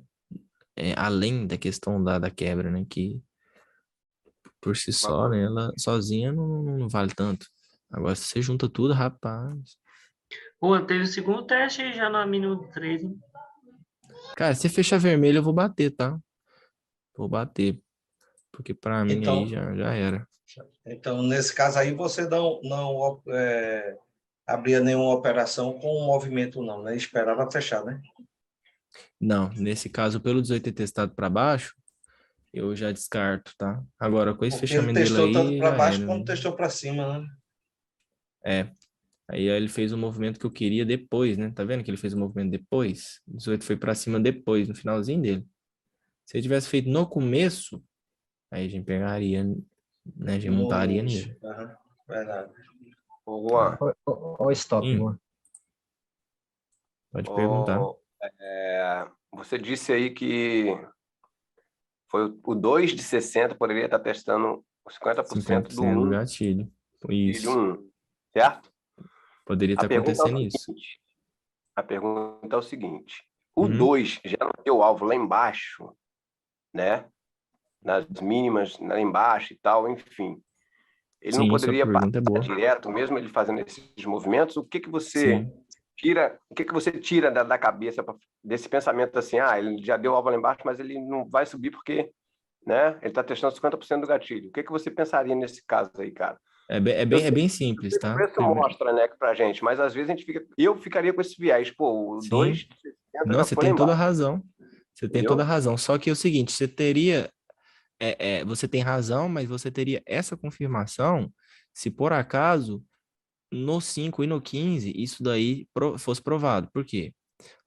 Além da questão da quebra, né? Que por si só, né? Ela sozinha não vale tanto. Agora, se você junta tudo, rapaz. Pô, teve o segundo teste aí já na mínima do 3, hein? Cara, se fechar vermelho, eu vou bater, tá? Vou bater. Porque pra mim aí Então, já era. então, nesse caso aí, você não abria nenhuma operação com movimento, não, né? Esperava fechar, né? Não, nesse caso, pelo 18 ter testado pra baixo, eu já descarto, tá? Agora, com esse Porque ele fechamento dele testou tanto aí, para já baixo era, como né? testou para cima, né? É. Aí ele fez o movimento que eu queria depois, né? Tá vendo que ele fez o movimento depois? O 18 foi pra cima depois, no finalzinho dele. Se ele tivesse feito no começo, aí a gente pegaria, né? A gente montaria nele. Aham, verdade. Ô, Juan, Ou stop, Sim, mano. pode perguntar. ô, você disse aí que foi o 2 de 60 poderia estar testando os 50% do 50% do 1 gatilho. e do Isso. 1, certo? Poderia A estar pergunta é o acontecendo isso. seguinte, a pergunta é o seguinte, o Uhum. 2 já não tem o alvo lá embaixo, né? Nas mínimas, lá embaixo e tal, enfim. Ele não Sim, sua poderia passar pergunta é boa. direto, mesmo ele fazendo esses movimentos? Sim. O que que você tira da cabeça desse pensamento assim, ele já deu alvo lá embaixo, mas ele não vai subir porque, né, ele está testando 50% do gatilho. O que que você pensaria nesse caso aí, cara? Eu É sei, bem eu simples, sei que o tá? preço mostra, né, pra gente, mas às vezes eu ficaria com esse viés, pô, o 2 Sim. de 60 Não, já você foi lá tem toda a embaixo, razão. Você tem toda a entendeu? razão. Só que é o seguinte, você teria. Você tem razão, mas você teria essa confirmação se por acaso no 5 e no 15 isso daí fosse provado. Por quê?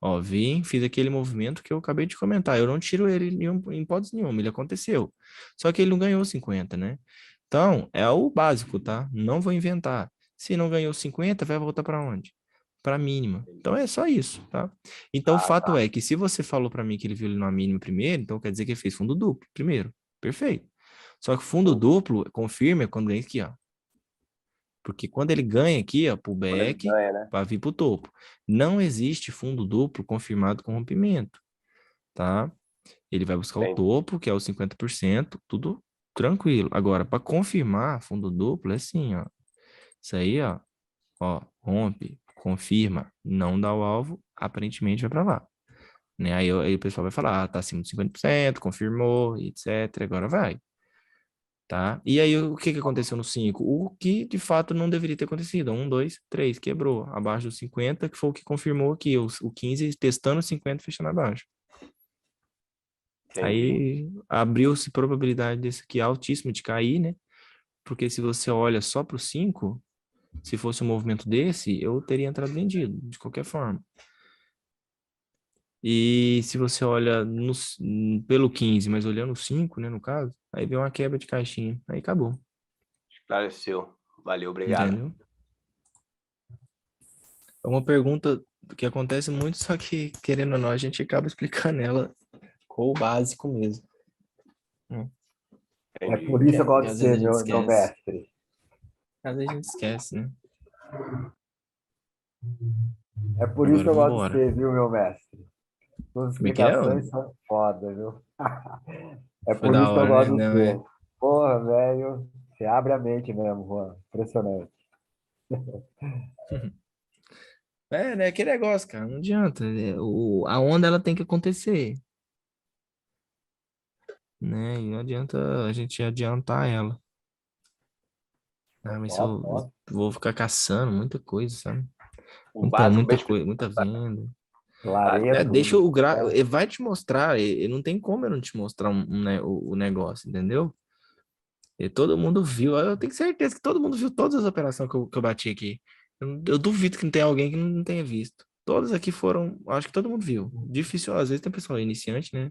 Ó, fiz aquele movimento que eu acabei de comentar. Eu não tiro ele em hipótese nenhuma, ele aconteceu. Só que ele não ganhou 50, né? Então, é o básico, tá? Não vou inventar. Se não ganhou 50, vai voltar para onde? Para mínima. Então é só isso, tá? Então o Ah, fato tá. é que se você falou para mim que ele viu ele na mínima primeiro, então quer dizer que ele fez fundo duplo primeiro. Perfeito. Só que fundo Entendi. duplo confirma quando ganha aqui, ó. Porque quando ele ganha aqui, ó, Quando ele pullback, ganha, né? vai vir para o topo. Não existe fundo duplo confirmado com rompimento, tá? Ele vai buscar o Entendi. topo, que é os 50%, tudo tranquilo. Agora, para confirmar fundo duplo, é assim, ó. Isso aí, ó, rompe, confirma, não dá o alvo, aparentemente vai para lá. Né? Aí o pessoal vai falar, tá acima de 50%, confirmou, etc. Agora vai. Tá? E aí, o que que aconteceu no 5? O que de fato não deveria ter acontecido. 1, 2, 3, quebrou. Abaixo dos 50, que foi o que confirmou aqui. O 15 testando 50, fechando abaixo. Entendi. Aí abriu-se probabilidade desse aqui altíssimo de cair, né? Porque se você olha só para o 5, se fosse um movimento desse, eu teria entrado vendido, de qualquer forma. E se você olha pelo 15, mas olhando o 5, né, no caso, aí vem uma quebra de caixinha. Aí acabou, Esclareceu. Valeu, obrigado. entendeu? É uma pergunta que acontece muito, só que, querendo ou não, a gente acaba explicando ela com o básico mesmo. É Entendi. por isso que eu Que gosto de às vezes a ser gente meu esquece. mestre. Às vezes a gente esquece, né? É por isso Agora que eu vamos gosto de embora. ser, viu, meu mestre? Suas Como é que é? explicações são foda, viu? É Foi por da isso que eu hora, né? gosto de Não, ser. Porra, velho. Você abre a mente mesmo, Juan. Impressionante. né? Aquele negócio, cara. Não adianta. A onda, ela tem que acontecer, né? E não adianta a gente adiantar ela. Ah, mas Ó, eu ó. vou ficar caçando muita coisa, sabe? O básico bem explicado. Muita venda. Clareia Deixa tudo. o gráfico, ele vai te mostrar, não tem como eu não te mostrar o negócio, entendeu? E todo mundo viu, eu tenho certeza que todo mundo viu todas as operações que eu bati aqui. Eu duvido que não tenha alguém que não tenha visto. Todas aqui foram, acho que todo mundo viu. Difícil, às vezes tem pessoal iniciante, né?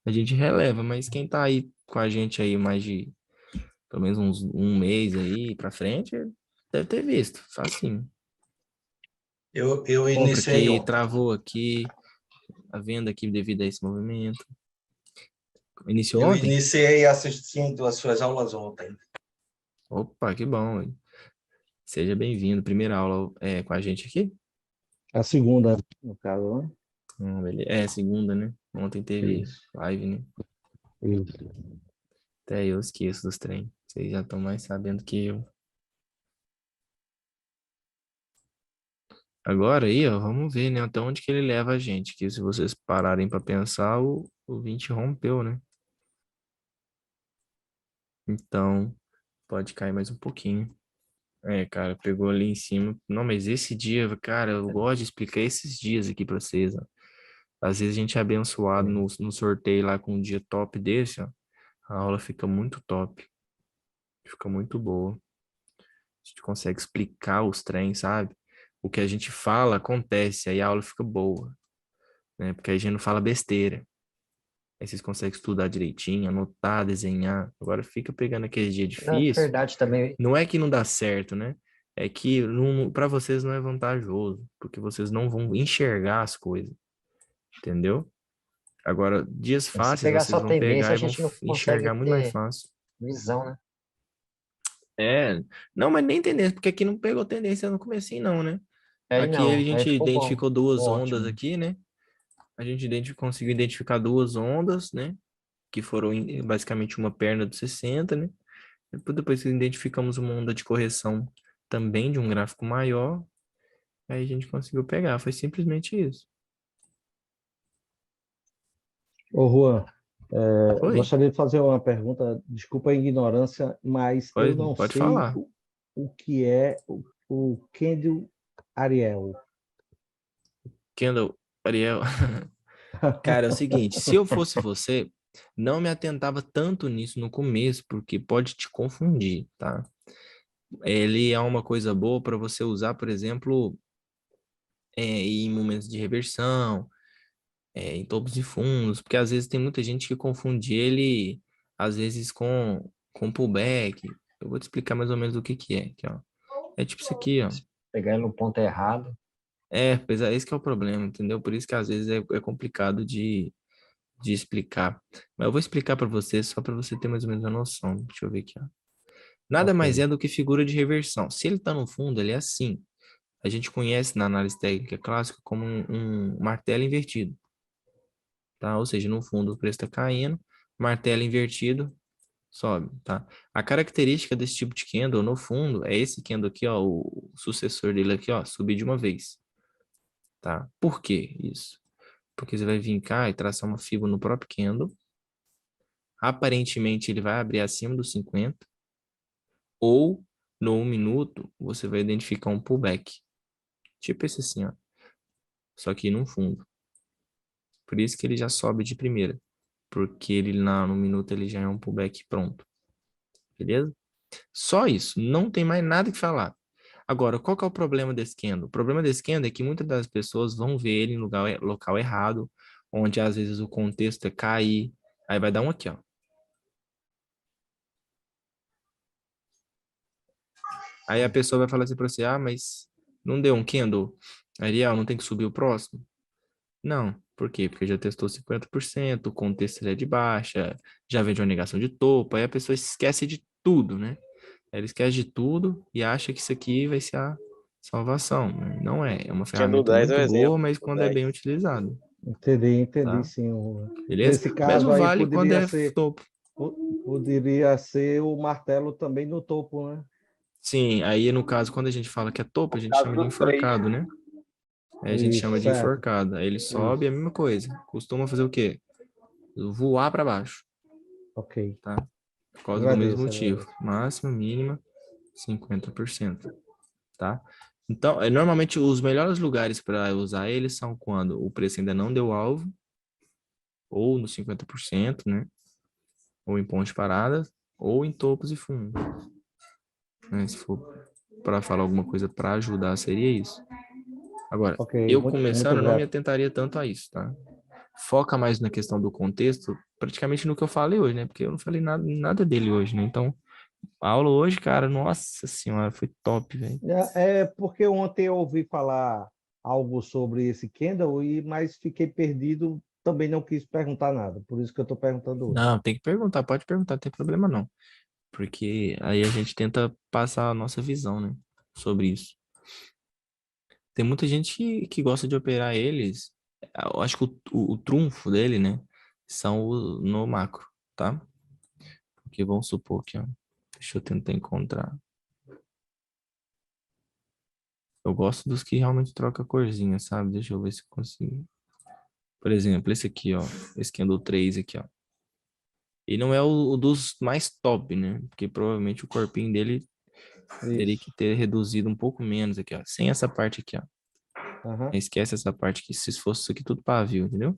A gente releva, mas quem tá aí com a gente aí mais de, pelo menos um mês aí pra frente, deve ter visto, facinho. Eu Compra iniciei aqui, ontem. travou aqui, a venda aqui devido a esse movimento. Iniciou Eu ontem? iniciei assistindo as suas aulas ontem. Opa, que bom, hein? Seja bem-vindo. Primeira aula com a gente aqui? A segunda, no caso, né? Segunda, né? Ontem teve Isso, live, né? isso. Até eu esqueço dos trem. Vocês já estão mais sabendo que eu. Agora aí, ó, vamos ver, né, até onde que ele leva a gente, que se vocês pararem para pensar, o 20 rompeu, né? Então, pode cair mais um pouquinho. É, cara, pegou ali em cima. Não, mas esse dia, cara, eu gosto de explicar esses dias aqui pra vocês, ó. Às vezes a gente é abençoado no sorteio lá com um dia top desse, ó. A aula fica muito top, fica muito boa. A gente consegue explicar os trens, sabe? O que a gente fala acontece, aí a aula fica boa, né? Porque aí a gente não fala besteira. Aí vocês conseguem estudar direitinho, anotar, desenhar. Agora fica pegando aquele dia Não, é difícil. verdade também. Não é que não dá certo, né? É que para vocês não é vantajoso, porque vocês não vão enxergar as coisas, entendeu? Agora, dias Se fáceis pegar vocês só vão tendência, pegar a e vão gente não consegue enxergar muito mais ter fácil. visão, né? É, não, mas nem tendência, porque aqui não pegou tendência no comecinho, não, né? Aí Aqui a não, aí gente ficou bom, identificou duas ficou ondas ótimo. aqui, né? A gente conseguiu identificar duas ondas, né? Que foram basicamente uma perna dos 60, né? Depois identificamos uma onda de correção também de um gráfico maior, aí a gente conseguiu pegar. Foi simplesmente isso. Ô, Juan, eu Foi. gostaria de fazer uma pergunta, desculpa a ignorância, mas eu não Pode sei falar. o que é o Kendall Ariel. Kendall, Ariel. Cara, é o seguinte, se eu fosse você, não me atentava tanto nisso no começo, porque pode te confundir, tá? Ele é uma coisa boa para você usar, por exemplo, em momentos de reversão, em topos e fundos, porque às vezes tem muita gente que confunde ele, às vezes, com pullback. Eu vou te explicar mais ou menos o que que é, aqui, ó. É tipo isso aqui, ó. Pegar ele no ponto errado. Pois é, esse que é o problema, entendeu? Por isso que às vezes é complicado de explicar. Mas eu vou explicar para você, só para você ter mais ou menos a noção. Deixa eu ver aqui, ó. Nada mais Ok. é do que figura de reversão. Se ele está no fundo, ele é assim. A gente conhece na análise técnica clássica como um martelo invertido, tá? Ou seja, no fundo o preço está caindo, martelo invertido sobe, tá? A característica desse tipo de candle no fundo é esse candle aqui, ó, o sucessor dele aqui, ó, subir de uma vez, tá? Por que isso? Porque você vai vir cá e traçar uma fibra no próprio candle. Aparentemente ele vai abrir acima dos 50, ou no 1 minuto você vai identificar um pullback. Tipo esse assim, ó. Só que no fundo. Por isso que ele já sobe de primeira. Porque ele no minuto ele já é um pullback pronto. Beleza? Só isso. Não tem mais nada que falar. Agora, qual que é o problema desse candle? O problema desse candle é que muitas das pessoas vão ver ele em local errado, onde às vezes o contexto é cair. Aí vai dar um aqui, ó. Aí a pessoa vai falar assim para você, mas não deu um candle? Ariel, não tem que subir o próximo? Não. Por quê? Porque já testou 50%, o contexto ele é de baixa, já vem de uma negação de topo, aí a pessoa esquece de tudo, né? Ela esquece de tudo e acha que isso aqui vai ser a salvação, né? Não é. É uma Candle ferramenta 10 é um muito boa, exemplo. mas O quando é 10. bem utilizado, Entendi tá? sim, Juan. Beleza? Nesse O mesmo caso aí vale quando é topo. poderia ser o martelo também no topo, né? Sim, aí no caso, quando a gente fala que é topo, a No gente caso chama de do 3, enforcado, né? Aí a gente Isso, chama de certo. enforcado. Aí ele sobe, é a mesma coisa. Costuma fazer o quê? Voar para baixo, Ok. tá? Por causa do mesmo Agradeço, motivo. agradeço. Máxima, mínima, 50%, tá? Então, normalmente os melhores lugares para usar eles são quando o preço ainda não deu alvo, ou no 50%, né? Ou em pontos de parada, ou em topos e fundos, né? Se for para falar alguma coisa para ajudar, seria isso. Agora, Ok, eu muito começando não me grato. atentaria tanto a isso, tá? Foca mais na questão do contexto, praticamente no que eu falei hoje, né? Porque eu não falei nada dele hoje, né? Então, a aula hoje, cara, nossa senhora, foi top, velho. É porque ontem eu ouvi falar algo sobre esse Kendall, mas fiquei perdido, também não quis perguntar nada, por isso que eu estou perguntando hoje. Não, tem que perguntar, pode perguntar, não tem problema não. Porque aí a gente tenta passar a nossa visão, né? Sobre isso. Tem muita gente que gosta de operar eles. Eu acho que o trunfo dele, né? São no macro, tá? Porque vamos supor que, ó, deixa eu tentar encontrar. Eu gosto dos que realmente troca a corzinha, sabe? Deixa eu ver se eu consigo. Por exemplo, esse aqui, ó. Esse Candle 3 aqui, ó. E não é o dos mais top, né? Porque provavelmente o corpinho dele teria Isso. que ter reduzido um pouco menos aqui, ó. Sem essa parte aqui, ó. Aham, Esquece essa parte aqui, se fosse isso aqui tudo pavio, entendeu?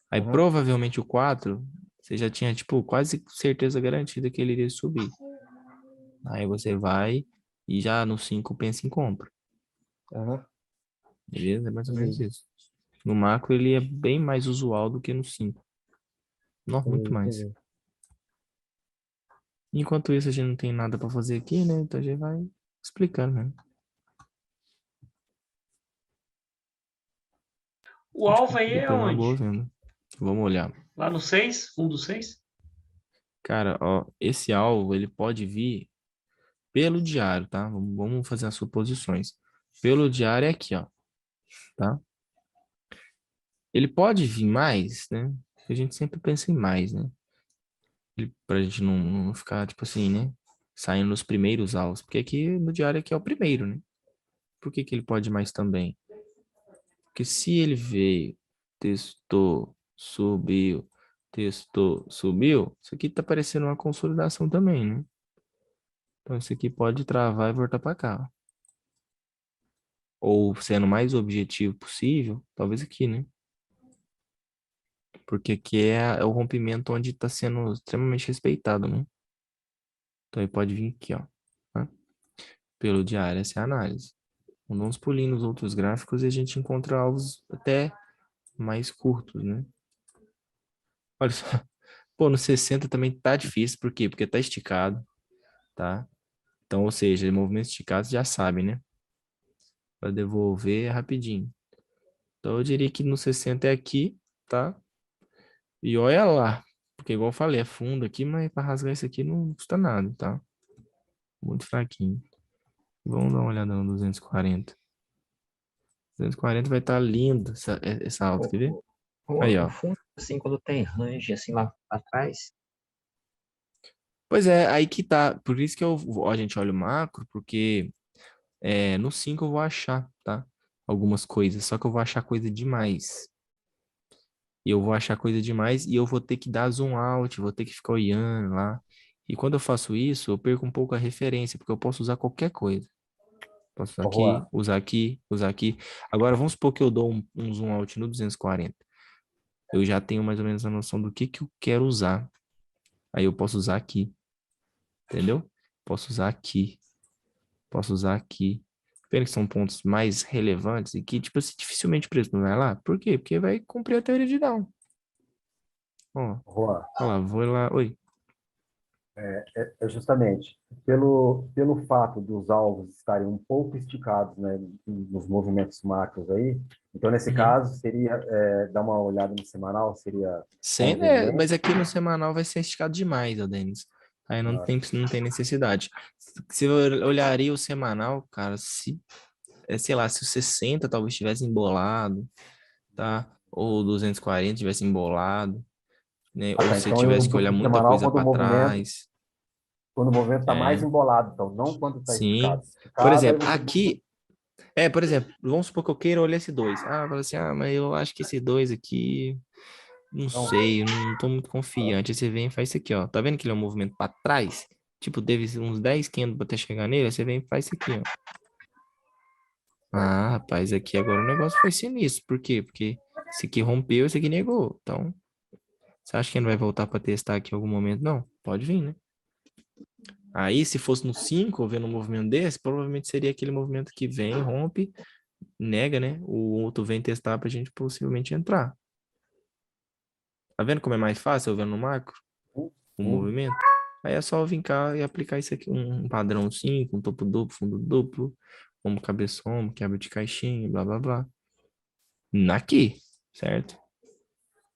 Aí aham. provavelmente o 4, você já tinha, tipo, quase certeza garantida que ele iria subir. Aí você vai e já no 5 pensa em compra. Aham. Beleza? É mais ou menos Entendi, isso. No macro ele é bem mais usual do que no 5. Não, muito mais. entendi. Enquanto isso, a gente não tem nada para fazer aqui, né? Então a gente vai explicando, né? O Acho que alvo aí é depois é uma boa onde? venda. Vamos olhar. Lá no 6, fundo 6? Cara, ó, esse alvo, ele pode vir pelo diário, tá? Vamos fazer as suposições. Pelo diário é aqui, ó, tá? Ele pode vir mais, né? A gente sempre pensa em mais, né? Pra gente não ficar, tipo assim, né? Saindo nos primeiros alvos. Porque aqui no diário aqui é o primeiro, né? Por que que ele pode mais também? Porque se ele veio, testou, subiu, isso aqui tá parecendo uma consolidação também, né? Então isso aqui pode travar e voltar para cá. Ou sendo mais objetivo possível, talvez aqui, né? Porque aqui é o rompimento onde está sendo extremamente respeitado, né? Então ele pode vir aqui, ó. Tá? Pelo diário, essa é a análise. Vamos pulindo nos outros gráficos e a gente encontra alvos até mais curtos, né? Olha só. Pô, no 60 também tá difícil. Por quê? Porque tá esticado, tá? Então, ou seja, movimentos esticados já sabe, né? Para devolver é rapidinho. Então, eu diria que no 60 é aqui, tá? E olha lá. Porque, igual eu falei, é fundo aqui, mas para rasgar isso aqui não custa nada, tá? Muito fraquinho. Vamos dar uma olhada no 240. 240 vai estar lindo essa alta, quer ver? Aí, O ó. fundo, assim, quando tem range, assim, lá atrás, Pois é, aí que tá. Por isso que a gente olha o macro, porque no 5 eu vou achar, tá? Algumas coisas. Só que eu vou achar coisa demais. E eu vou achar coisa demais e eu vou ter que dar zoom out, vou ter que ficar olhando lá. E quando eu faço isso, eu perco um pouco a referência, porque eu posso usar qualquer coisa. Posso usar ô, aqui, Juan, usar aqui, usar aqui. Agora, vamos supor que eu dou um zoom out no 240. Eu já tenho mais ou menos a noção do que eu quero usar. Aí eu posso usar aqui, entendeu? Posso usar aqui, posso usar aqui. Pena que são pontos mais relevantes e que, tipo assim, dificilmente o preço não vai lá. Por quê? Porque vai cumprir a teoria de Down. Ó, Juan, ó lá, vou lá. Oi. é justamente pelo fato dos alvos estarem um pouco esticados, né, nos movimentos macros aí. Então, nesse Uhum. caso, seria dar uma olhada no semanal, seria Sem, conveniente. mas aqui no semanal vai ser esticado demais, ó, Denis. Aí Ah, não tem necessidade. Se eu olharia o semanal, cara, se, sei lá, se o 60 talvez tivesse embolado, tá? Ou o 240 tivesse embolado, né? Ou tá. se Então, eu tivesse que olhar no muita semanal, coisa para trás. quando o movimento está mais É, embolado, então, não quando está sim. esticado. Por Esticado, aí exemplo, você... aqui, por exemplo, vamos supor que eu queira olhar esse 2. Ah, fala assim, mas eu acho que esse 2 aqui. Não Não, sei, eu não tô muito confiante. Aí você vem e faz isso aqui, ó. Tá vendo que ele é um movimento pra trás? Tipo, teve uns 10 candles pra até chegar nele. Aí você vem e faz isso aqui, ó. Ah, rapaz, aqui agora o negócio foi sinistro. Por quê? Porque esse aqui rompeu, esse aqui negou. Então, você acha que não vai voltar pra testar aqui em algum momento? Não, pode vir, né? Aí, se fosse no 5, vendo um movimento desse, provavelmente seria aquele movimento que vem, rompe, nega, né? O outro vem testar pra gente possivelmente entrar. Tá vendo como é mais fácil eu vendo no macro? O sim, movimento. Aí é só eu vir cá e aplicar isso aqui, um padrão 5, um topo duplo, fundo duplo, ombro, cabeça, ombro, quebra de caixinha, blá, blá, blá. Aqui, certo?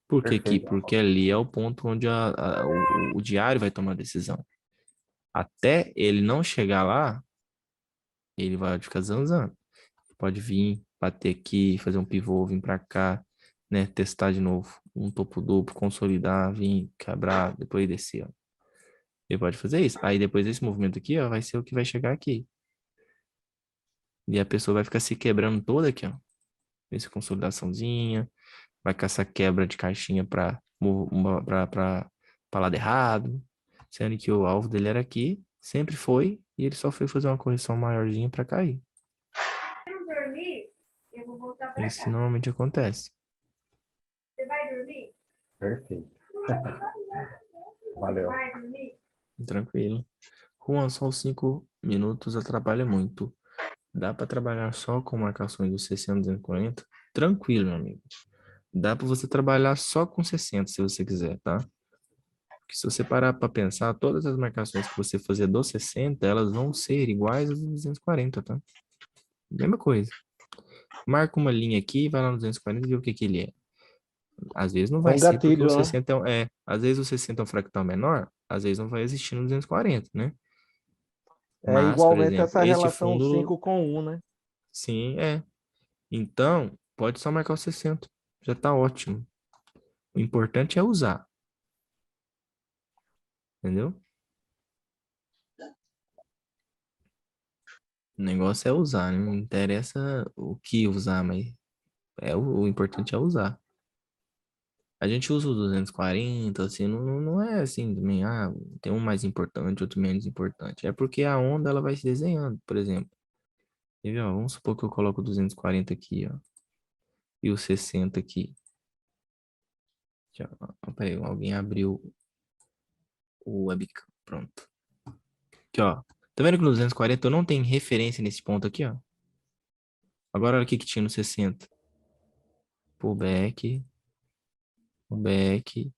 Por que aqui? perfeito. Porque ali é o ponto onde o diário vai tomar a decisão. Até ele não chegar lá, ele vai ficar zanzando. Pode vir, bater aqui, fazer um pivô, vir pra cá, né? Testar de novo. Um topo duplo, consolidar, vir, quebrar, depois descer, ó. Ele pode fazer isso. Aí depois desse movimento aqui, ó, vai ser o que vai chegar aqui. E a pessoa vai ficar se quebrando toda aqui, ó. Essa consolidaçãozinha, vai caçar quebra de caixinha para lado errado, sendo que o alvo dele era aqui, sempre foi, e ele só foi fazer uma correção maiorzinha para cair. Isso normalmente acontece. Perfeito. Valeu. Tranquilo. Juan, só os 5 minutos atrapalha muito. Dá para trabalhar só com marcações dos 60, 240? Tranquilo, meu amigo. Dá para você trabalhar só com 60, se você quiser, tá? Porque se você parar para pensar, todas as marcações que você fazer dos 60, elas vão ser iguais às dos 240, tá? Mesma coisa. Marca uma linha aqui, vai lá no 240 e vê o que que ele é. Às vezes não É vai um ser porque o gatilho, né? 60 às vezes o 60 é um fractal menor, às vezes não vai existir no 240, né? É Mas, por igualmente exemplo, essa este relação fundo, 5 com 1, né? sim, é. Então, pode só marcar o 60. Já tá ótimo. O importante é usar, entendeu? O negócio é usar, não interessa o que usar, mas o importante é usar. A gente usa o 240, assim, não é assim também, tem um mais importante, outro menos importante. É porque a onda, ela vai se desenhando, por exemplo. E, ó, vamos supor que eu coloco o 240 aqui, ó, e o 60 aqui. Aqui, ó, peraí, alguém abriu o webcam, pronto. Aqui, ó. Tá vendo que no 240 eu não tenho referência nesse ponto aqui, ó? Agora olha o que que tinha no 60. Pullback, pullback.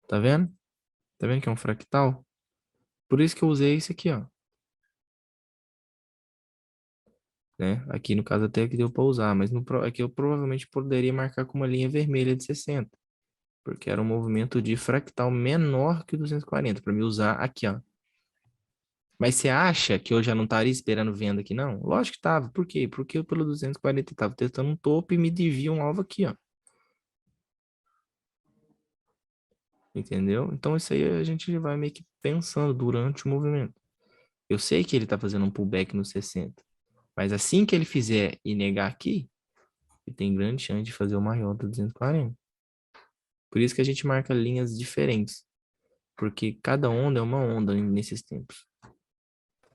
Tá vendo? Tá vendo que é um fractal? Por isso que eu usei esse aqui, ó. Né? Aqui no caso até que deu para usar, mas aqui eu provavelmente poderia marcar com uma linha vermelha de 60, porque era um movimento de fractal menor que o 240 para me usar aqui, ó. Mas você acha que eu já não estaria esperando venda aqui, não? Lógico que tava. Por quê? Porque eu pelo 240 estava testando um topo e me devia um alvo aqui, ó. Entendeu? Então isso aí a gente vai meio que pensando durante o movimento. Eu sei que ele tá fazendo um pullback no 60, mas assim que ele fizer e negar aqui, ele tem grande chance de fazer o maior do 240. Por isso que a gente marca linhas diferentes, porque cada onda é uma onda nesses tempos,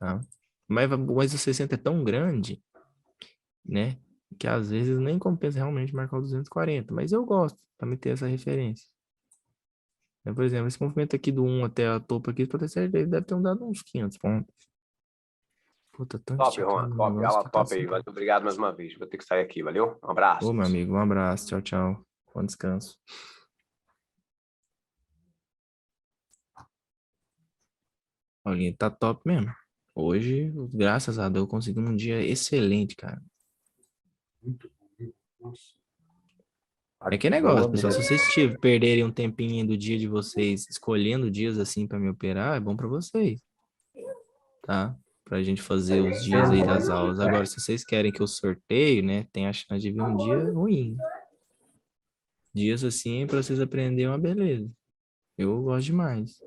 tá? Mas o 60 é tão grande, né, que às vezes nem compensa realmente marcar o 240, mas eu gosto para me ter essa referência. Por exemplo, esse movimento aqui do 1 até a topo aqui, para ter certeza, deve ter dado uns 500 pontos. Puta, tanto Top, Juan. esticado o Top. negócio Aula que tá top aí. assim. Valeu, obrigado mais uma vez. Vou ter que sair aqui. Valeu? Um Ô, abraço. meu amigo, um abraço. Tchau, tchau. Bom descanso. Alguém tá top mesmo. Hoje, graças a Deus, eu consegui um dia excelente, cara. Muito bom, viu? Nossa. É que negócio, Boa pessoal. Se mesmo. vocês perderem um tempinho do dia de vocês escolhendo dias assim para me operar, é bom para vocês, tá? Pra gente fazer os dias aí das aulas. Agora, se vocês querem que eu sorteio, né, tem a chance de vir um dia ruim. Dias assim para vocês aprenderem uma beleza. Eu gosto demais.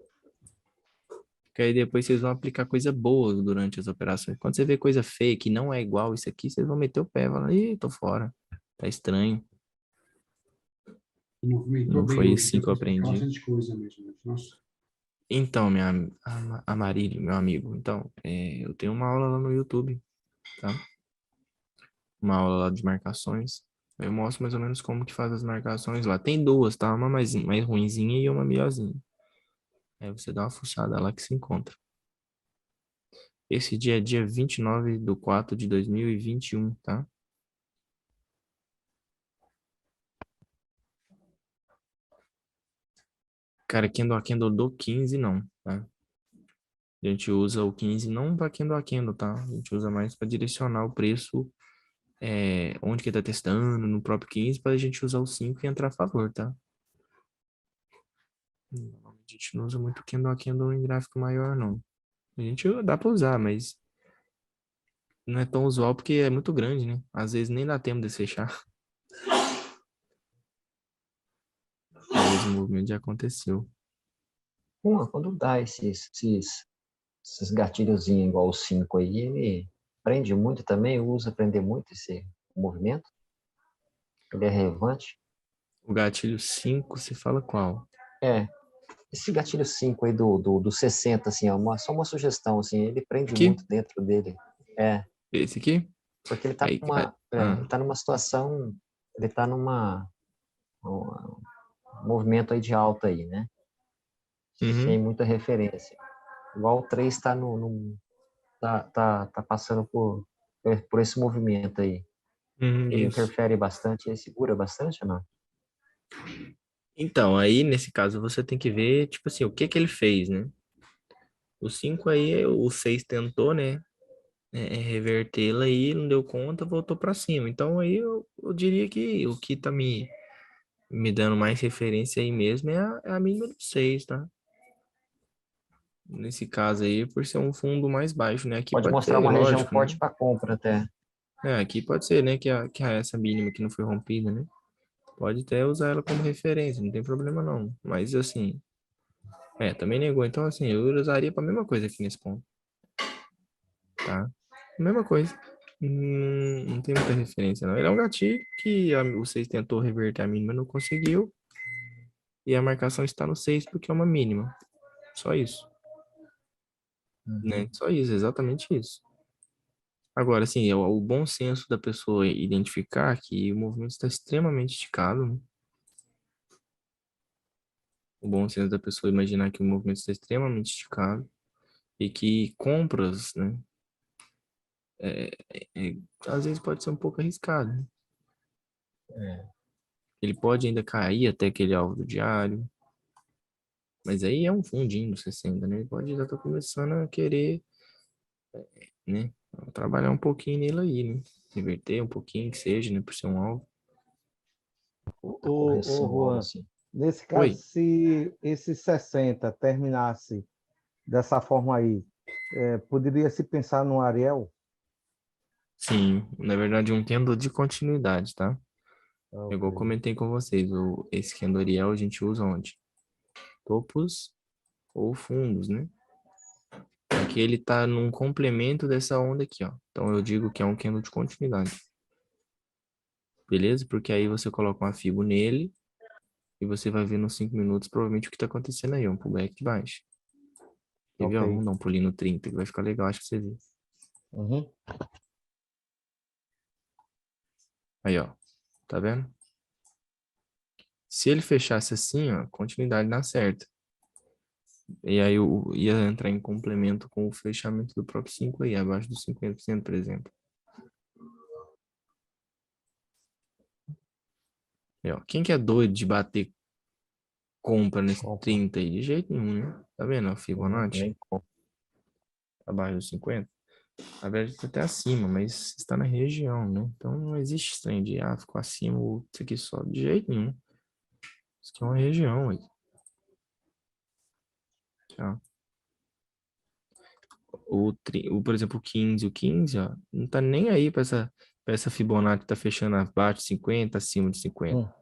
Porque aí depois vocês vão aplicar coisa boa durante as operações. Quando você vê coisa feia que não é igual isso aqui, vocês vão meter o pé e falar, ih, tô fora. Tá estranho. Movimentou Não bem foi hoje, assim deu que eu para explicar aprendi. bastante coisa mesmo. Né? Nossa. Então, Amarílio, meu amigo, então, eu tenho uma aula lá no YouTube, tá? Uma aula lá de marcações. Eu mostro mais ou menos como que faz as marcações lá. Tem duas, tá? Uma mais ruinzinha e uma melhorzinha. Aí você dá uma fuçada lá que se encontra. Esse dia é dia 29/4/2021, tá? Cara, candle a candle do 15 não, tá? A gente usa o 15 não para candle a candle, tá? A gente usa mais para direcionar o preço onde que tá testando, no próprio 15, para a gente usar o 5 e entrar a favor, tá? Normalmente a gente não usa muito candle a candle em gráfico maior, não. A gente dá para usar, mas não é tão usual porque é muito grande, né? Às vezes nem dá tempo de fechar. Às vezes o movimento já aconteceu. Quando dá esses gatilhozinhos igual o 5 aí, prende muito também, usa prender muito esse movimento? Ele é relevante? O gatilho 5, você fala qual? É, esse gatilho 5 aí do 60, assim, só uma sugestão, assim, ele prende Aqui? muito dentro dele. É, Esse aqui? porque Aí, ele tá numa situação, ele tá um movimento aí de alta aí, né? Sem uhum, muita referência. Igual o 3 está tá passando por esse movimento aí. Ele isso. interfere bastante, ele segura bastante ou não? Então, aí, nesse caso, você tem que ver, tipo assim, o que que ele fez, né? O 5 aí, o 6 tentou, né? Revertê-la aí, não deu conta, voltou para cima. Então, aí, eu diria que o que tá me dando mais referência aí mesmo é a mínima do 6, tá? Nesse caso aí, por ser um fundo mais baixo, né? Aqui Pode pode mostrar ter, uma região lógico, forte né? para compra até. Aqui pode ser, né? Essa mínima que não foi rompida, né? Pode até usar ela como referência, não tem problema não. Mas assim, também negou. Então, assim, eu usaria para a mesma coisa aqui nesse ponto, tá? Mesma coisa. Não tem muita referência, não. Ele é um gatilho que o 6 tentou reverter a mínima, não conseguiu. E a marcação está no 6 porque é uma mínima. Só isso, né? Só isso, exatamente isso. Agora, assim, é o bom senso da pessoa identificar que o movimento está extremamente esticado, né? O bom senso da pessoa imaginar que o movimento está extremamente esticado e que compras, né? é, às vezes pode ser um pouco arriscado, né? Ele pode ainda cair até aquele alvo do diário, mas aí é um fundinho do 60, né? Ele pode já estar começando a querer, né? Trabalhar um pouquinho nele aí, né? Reverter um pouquinho que seja, né? Por ser um alvo. Ô, Correção, algo Juan, assim. nesse caso, Oi. se esse 60 terminasse dessa forma aí, poderia se pensar no Ariel? Sim, na verdade, um candle de continuidade, tá? Ok. Igual eu comentei com vocês, esse candle Ariel a gente usa onde? Topos ou fundos, né? Aqui ele tá num complemento dessa onda aqui, ó. Então eu digo que é um candle de continuidade. Beleza? Porque aí você coloca uma fibo nele e você vai ver nos 5 minutos provavelmente o que tá acontecendo aí, um pullback de baixo. Quer ver, ó? Ok. Vamos dar um pulinho no 30 que vai ficar legal, acho que você vê. Uhum. Aí, ó. Tá vendo? Se ele fechasse assim, ó, continuidade dá certo. E aí eu ia entrar em complemento com o fechamento do próprio 5 aí, abaixo dos 50%, por exemplo. Aí, ó. Quem que é doido de bater compra nesse Compra. 30 aí? De jeito nenhum, né? Tá vendo? A Fibonacci, Nem compra. abaixo dos 50. Na verdade, está até acima, mas está na região, né? Então não existe estranho de, ficou acima, ou isso aqui só. De jeito nenhum. Isso aqui é uma região aí. Tá? Por exemplo, o 15, ó, não tá nem aí para essa Fibonacci que tá fechando abaixo de 50, acima de 50. Né?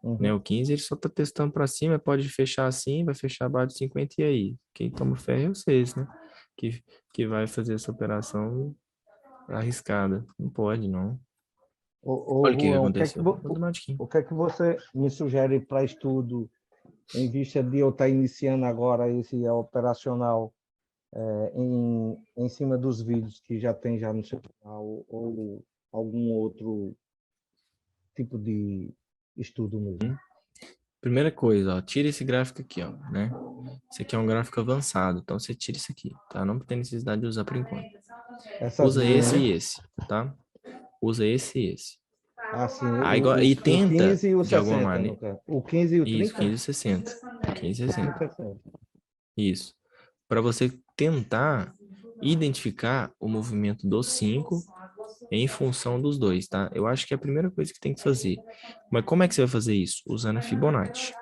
Uhum. O 15 ele só tá testando para cima, pode fechar assim, vai fechar abaixo de 50 e aí? Quem toma ferro é vocês, né? Que vai fazer essa operação arriscada. Não pode, não. Ô, Olha o que que Juan, aconteceu. Matemática. o que é que você me sugere para estudo, em vista de eu estar iniciando agora esse operacional em cima dos vídeos que já tem já no seu canal, ou algum outro tipo de estudo mesmo? Primeira coisa, ó, tira esse gráfico aqui, ó, né? Esse aqui é um gráfico avançado, então você tira isso aqui, tá? Não tem necessidade de usar por enquanto. Essas Usa linhas, esse né? e esse, tá? Usa esse e esse. Assim, Aí, e o tenta, 15 e o de alguma 60, no maneira. caso. O 15 e o Isso, 30? 15 e 60. 15 e 15 e 60. 60. Isso. Para você tentar identificar o movimento dos 5 em função dos dois, tá? Eu acho que é a primeira coisa que tem que fazer. Mas como é que você vai fazer isso? Usando a Fibonacci.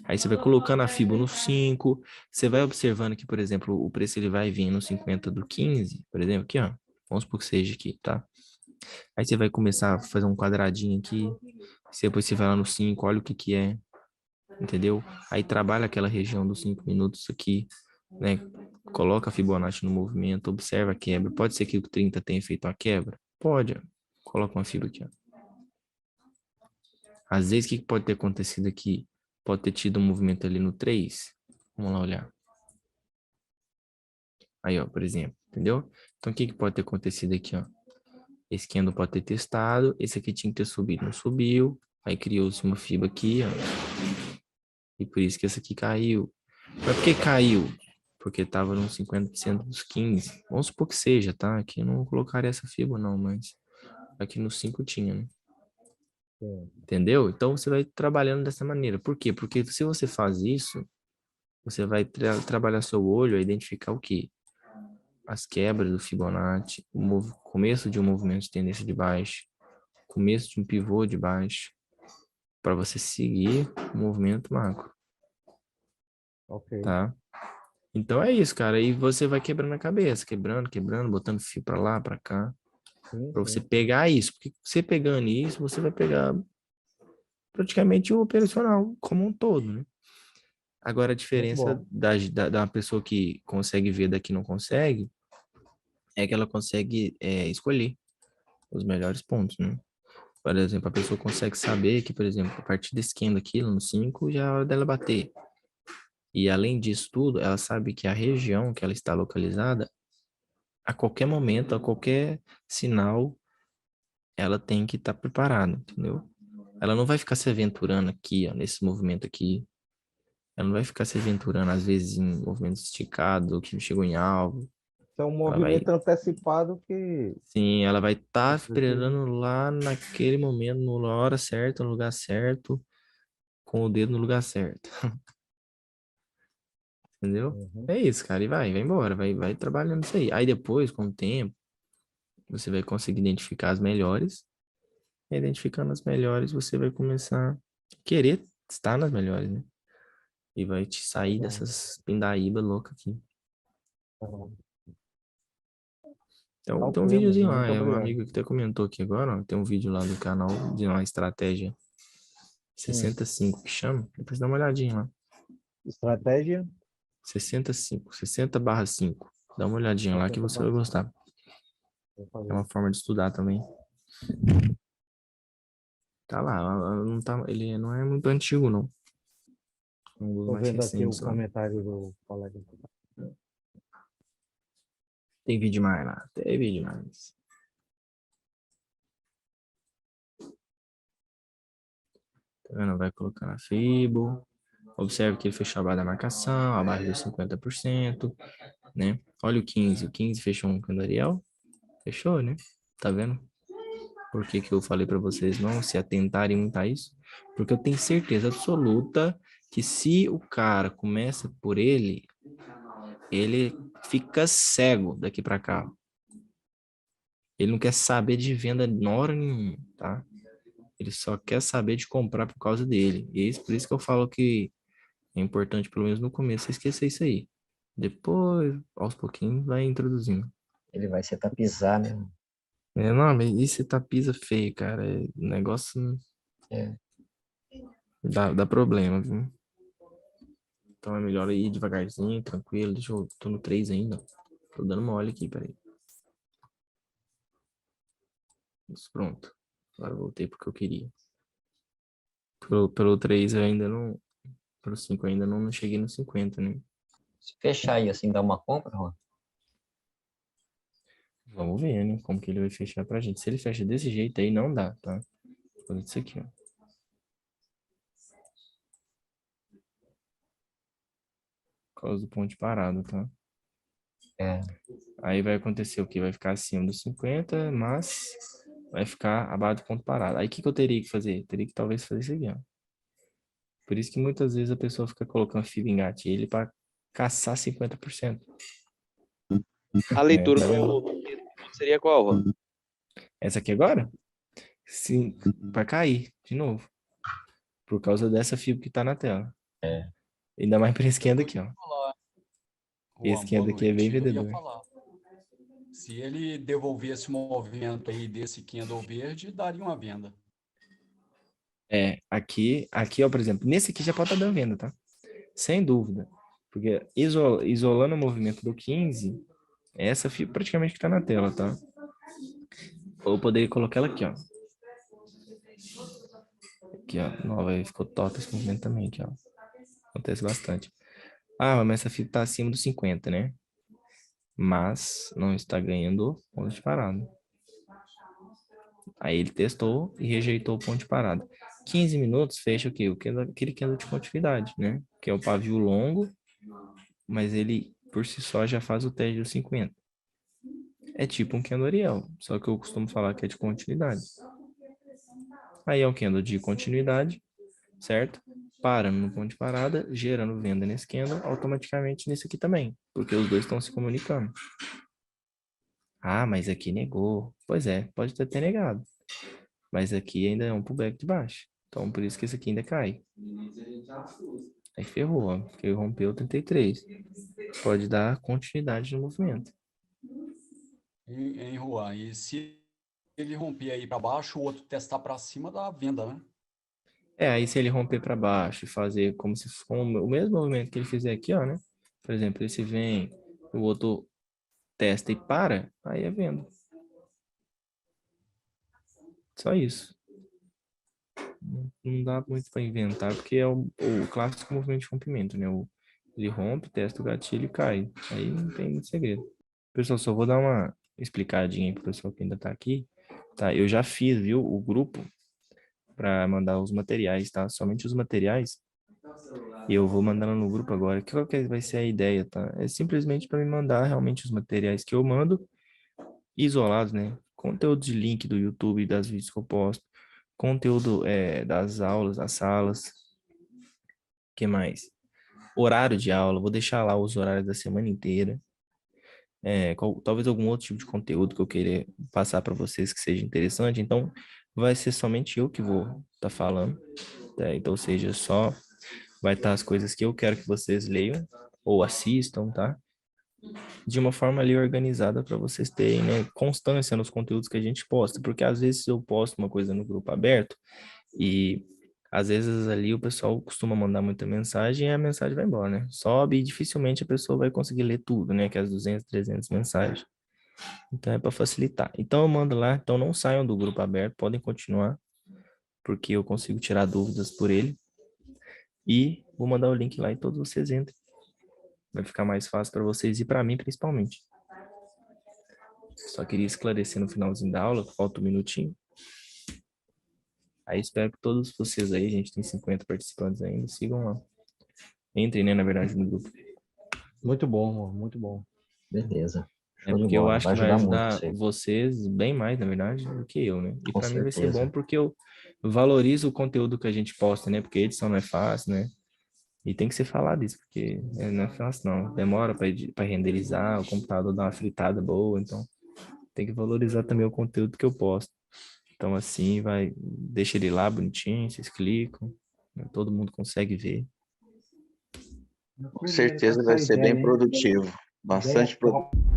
Aí você vai colocando a Fibo no 5, você vai observando que, por exemplo, o preço ele vai vir no 50 do 15, por exemplo, aqui, ó. Vamos supor que seja aqui, tá? Aí você vai começar a fazer um quadradinho aqui, depois você vai lá no 5, olha o que que é, entendeu? Aí trabalha aquela região dos 5 minutos aqui, né? coloca a Fibonacci no movimento, observa a quebra. Pode ser que o 30 tenha feito uma quebra? Pode. Ó. Coloca uma fibra aqui. Ó. Às vezes, o que pode ter acontecido aqui? Pode ter tido um movimento ali no 3. Vamos lá olhar. Aí, ó, por exemplo, entendeu? Então, o que pode ter acontecido aqui, ó? Esse candle pode ter testado, esse aqui tinha que ter subido, não subiu. Aí criou-se uma fibra aqui, ó. E por isso que essa aqui caiu. Mas por que caiu? Porque estava nos 50% dos 15. Vamos supor que seja, tá? Aqui eu não colocaria essa fibra, não, mas aqui no 5 tinha, né? Entendeu? Então você vai trabalhando dessa maneira. Por quê? Porque se você faz isso, você vai trabalhar seu olho a identificar o quê? As quebras do Fibonacci, o começo de um movimento de tendência de baixa, começo de um pivô de baixa, para você seguir o movimento macro. Ok. Tá? Então é isso, cara. E você vai quebrando a cabeça, quebrando, botando fio para lá, para cá, para você pegar isso. Porque você pegando isso, você vai pegar praticamente o operacional como um todo, né? Agora a diferença da pessoa que consegue ver da que não consegue é que ela consegue escolher os melhores pontos, né? Por exemplo, a pessoa consegue saber que, por exemplo, a partir desse candle aqui, no 5, já é a hora dela bater. E além disso tudo, ela sabe que a região que ela está localizada, a qualquer momento, a qualquer sinal, ela tem que estar preparada, entendeu? Ela não vai ficar se aventurando aqui, ó, nesse movimento aqui. Ela não vai ficar se aventurando, às vezes, em movimentos esticados, que chegou em alvo. É um movimento antecipado que... Sim, ela vai estar esperando lá naquele momento, na hora certa, no lugar certo, com o dedo no lugar certo. Entendeu? É isso, cara. E vai embora, vai trabalhando isso aí. Aí depois, com o tempo, você vai conseguir identificar as melhores. E identificando as melhores, você vai começar a querer estar nas melhores, né? E vai te sair dessas pindaíba louca aqui. Então, tem um videozinho lá, um amigo que até comentou aqui agora, ó, tem um vídeo lá do canal de uma estratégia 65 que chama. Depois dá uma olhadinha lá. Estratégia? 65, 60/5. Dá uma olhadinha lá que você vai gostar. É uma forma de estudar também. Tá lá, não tá, ele não é muito antigo, não. Um dos Estou mais vendo aqui o recentes lá. comentário do colega. Tem vídeo mais lá, tem vídeo mais. Tá vendo? Vai colocar na Fibo. Observe que ele fechou abaixo da marcação, abaixo dos 50%, né? Olha o 15 fechou um candarial. Fechou, né? Tá vendo? Por que que eu falei para vocês não se atentarem muito a isso? Porque eu tenho certeza absoluta que se o cara começa por ele fica cego daqui para cá. Ele não quer saber de venda na hora nenhuma, tá? Ele só quer saber de comprar por causa dele. E é por isso que eu falo que é importante, pelo menos no começo, você esquecer isso aí. Depois, aos pouquinhos, vai introduzindo. Ele vai se tapizar, né? Não, mas isso tapisa feio, cara. O negócio dá problema, viu? Então é melhor ir devagarzinho, tranquilo. Tô no 3 ainda. Tô dando mole aqui, peraí. Isso, pronto. Agora eu voltei porque eu queria. Pelo 3 eu ainda não... Pelo 5 eu ainda não cheguei no 50, né? Se fechar aí assim, dá uma compra, Juan? Vamos ver, né? Como que ele vai fechar pra gente. Se ele fecha desse jeito aí, não dá, tá? Vou fazer isso aqui, ó. Por causa do ponto parado, tá? Aí vai acontecer o que? Vai ficar acima dos 50, mas vai ficar abaixo do ponto parado. Aí o que que eu teria que fazer? Teria que talvez fazer isso aqui, ó. Por isso que muitas vezes a pessoa fica colocando fibra em gatilho para caçar 50%. A leitura tá vendo? seria qual, Juan? Essa aqui agora? Sim, para cair de novo. Por causa dessa fibra que tá na tela. Ainda mais para esse candle aqui, ó. Esse candle aqui é bem vendedor. Se ele devolvesse o movimento aí desse candle verde, daria uma venda. Aqui, ó, por exemplo, nesse aqui já pode estar dando venda, tá? Sem dúvida. Porque isolando o movimento do 15, essa FIB praticamente que está na tela, tá? Ou eu poderia colocar ela aqui, ó. Aqui, ó. Nova, ficou top esse movimento também, aqui, ó. Acontece bastante. Ah, mas essa FIB tá acima dos 50, né? Mas não está ganhando ponto de parada. Aí ele testou e rejeitou o ponto de parada. 15 minutos fecha o quê? Aquele candle de continuidade, né? Que é o pavio longo, mas ele por si só já faz o teste dos 50. É tipo um candle Ariel, só que eu costumo falar que é de continuidade. Aí é um candle de continuidade, certo? Parando no ponto de parada, gerando venda nesse candle, automaticamente nesse aqui também, porque os dois estão se comunicando. Ah, mas aqui negou. Pois é, pode até ter negado. Mas aqui ainda é um pullback de baixo. Então, por isso que esse aqui ainda cai. Aí ferrou, ó, porque rompeu 33. Pode dar continuidade no movimento. Em Juan, e se ele romper aí para baixo, o outro testar para cima, dá venda, né? Aí se ele romper para baixo e fazer como se fosse o mesmo movimento que ele fizer aqui, ó, né? Por exemplo, esse vem, o outro testa e para, aí é venda. Só isso. Não dá muito para inventar, porque é o clássico movimento de rompimento, né? Ele rompe, testa o gatilho e cai. Aí não tem muito segredo. Pessoal, só vou dar uma explicadinha aí pro pessoal que ainda tá aqui. Tá, eu já fiz, viu, o grupo para mandar os materiais, tá? Somente os materiais. E eu vou mandando no grupo agora. Qual que vai ser a ideia, tá? É simplesmente para me mandar realmente os materiais que eu mando isolados, né? Conteúdo de link do YouTube, das vídeos que eu posto. Conteúdo das aulas, das salas. Que mais? Horário de aula. Vou deixar lá os horários da semana inteira. Talvez algum outro tipo de conteúdo que eu queira passar para vocês que seja interessante. Então, vai ser somente eu que vou estar falando. Tá? Então, seja só... Vai estar as coisas que eu quero que vocês leiam ou assistam, tá? De uma forma ali organizada para vocês terem, né, constância nos conteúdos que a gente posta. Porque às vezes eu posto uma coisa no grupo aberto e às vezes ali o pessoal costuma mandar muita mensagem e a mensagem vai embora, né? Sobe e dificilmente a pessoa vai conseguir ler tudo, né? Que é as 200, 300 mensagens. Então é para facilitar. Então eu mando lá, então não saiam do grupo aberto, podem continuar, porque eu consigo tirar dúvidas por ele. E vou mandar o link lá e todos vocês entrem. Vai ficar mais fácil para vocês e para mim principalmente. Só queria esclarecer no finalzinho da aula, falta um minutinho. Aí espero que todos vocês aí, a gente tem 50 participantes ainda, sigam lá. Entrem, né, na verdade, no grupo. Muito bom, amor, muito bom. Beleza. Porque eu acho que vai ajudar muito vocês bem mais, na verdade, do que eu, né? E Com para mim vai ser certeza. bom porque eu valorizo o conteúdo que a gente posta, né? Porque a edição não é fácil, né? E tem que ser falado isso, porque não é fácil não. Demora para renderizar, o computador dá uma fritada boa, então tem que valorizar também o conteúdo que eu posto. Então assim, deixa ele lá bonitinho, vocês clicam, né? Todo mundo consegue ver. Com certeza vai ser bem produtivo. Bastante produtivo.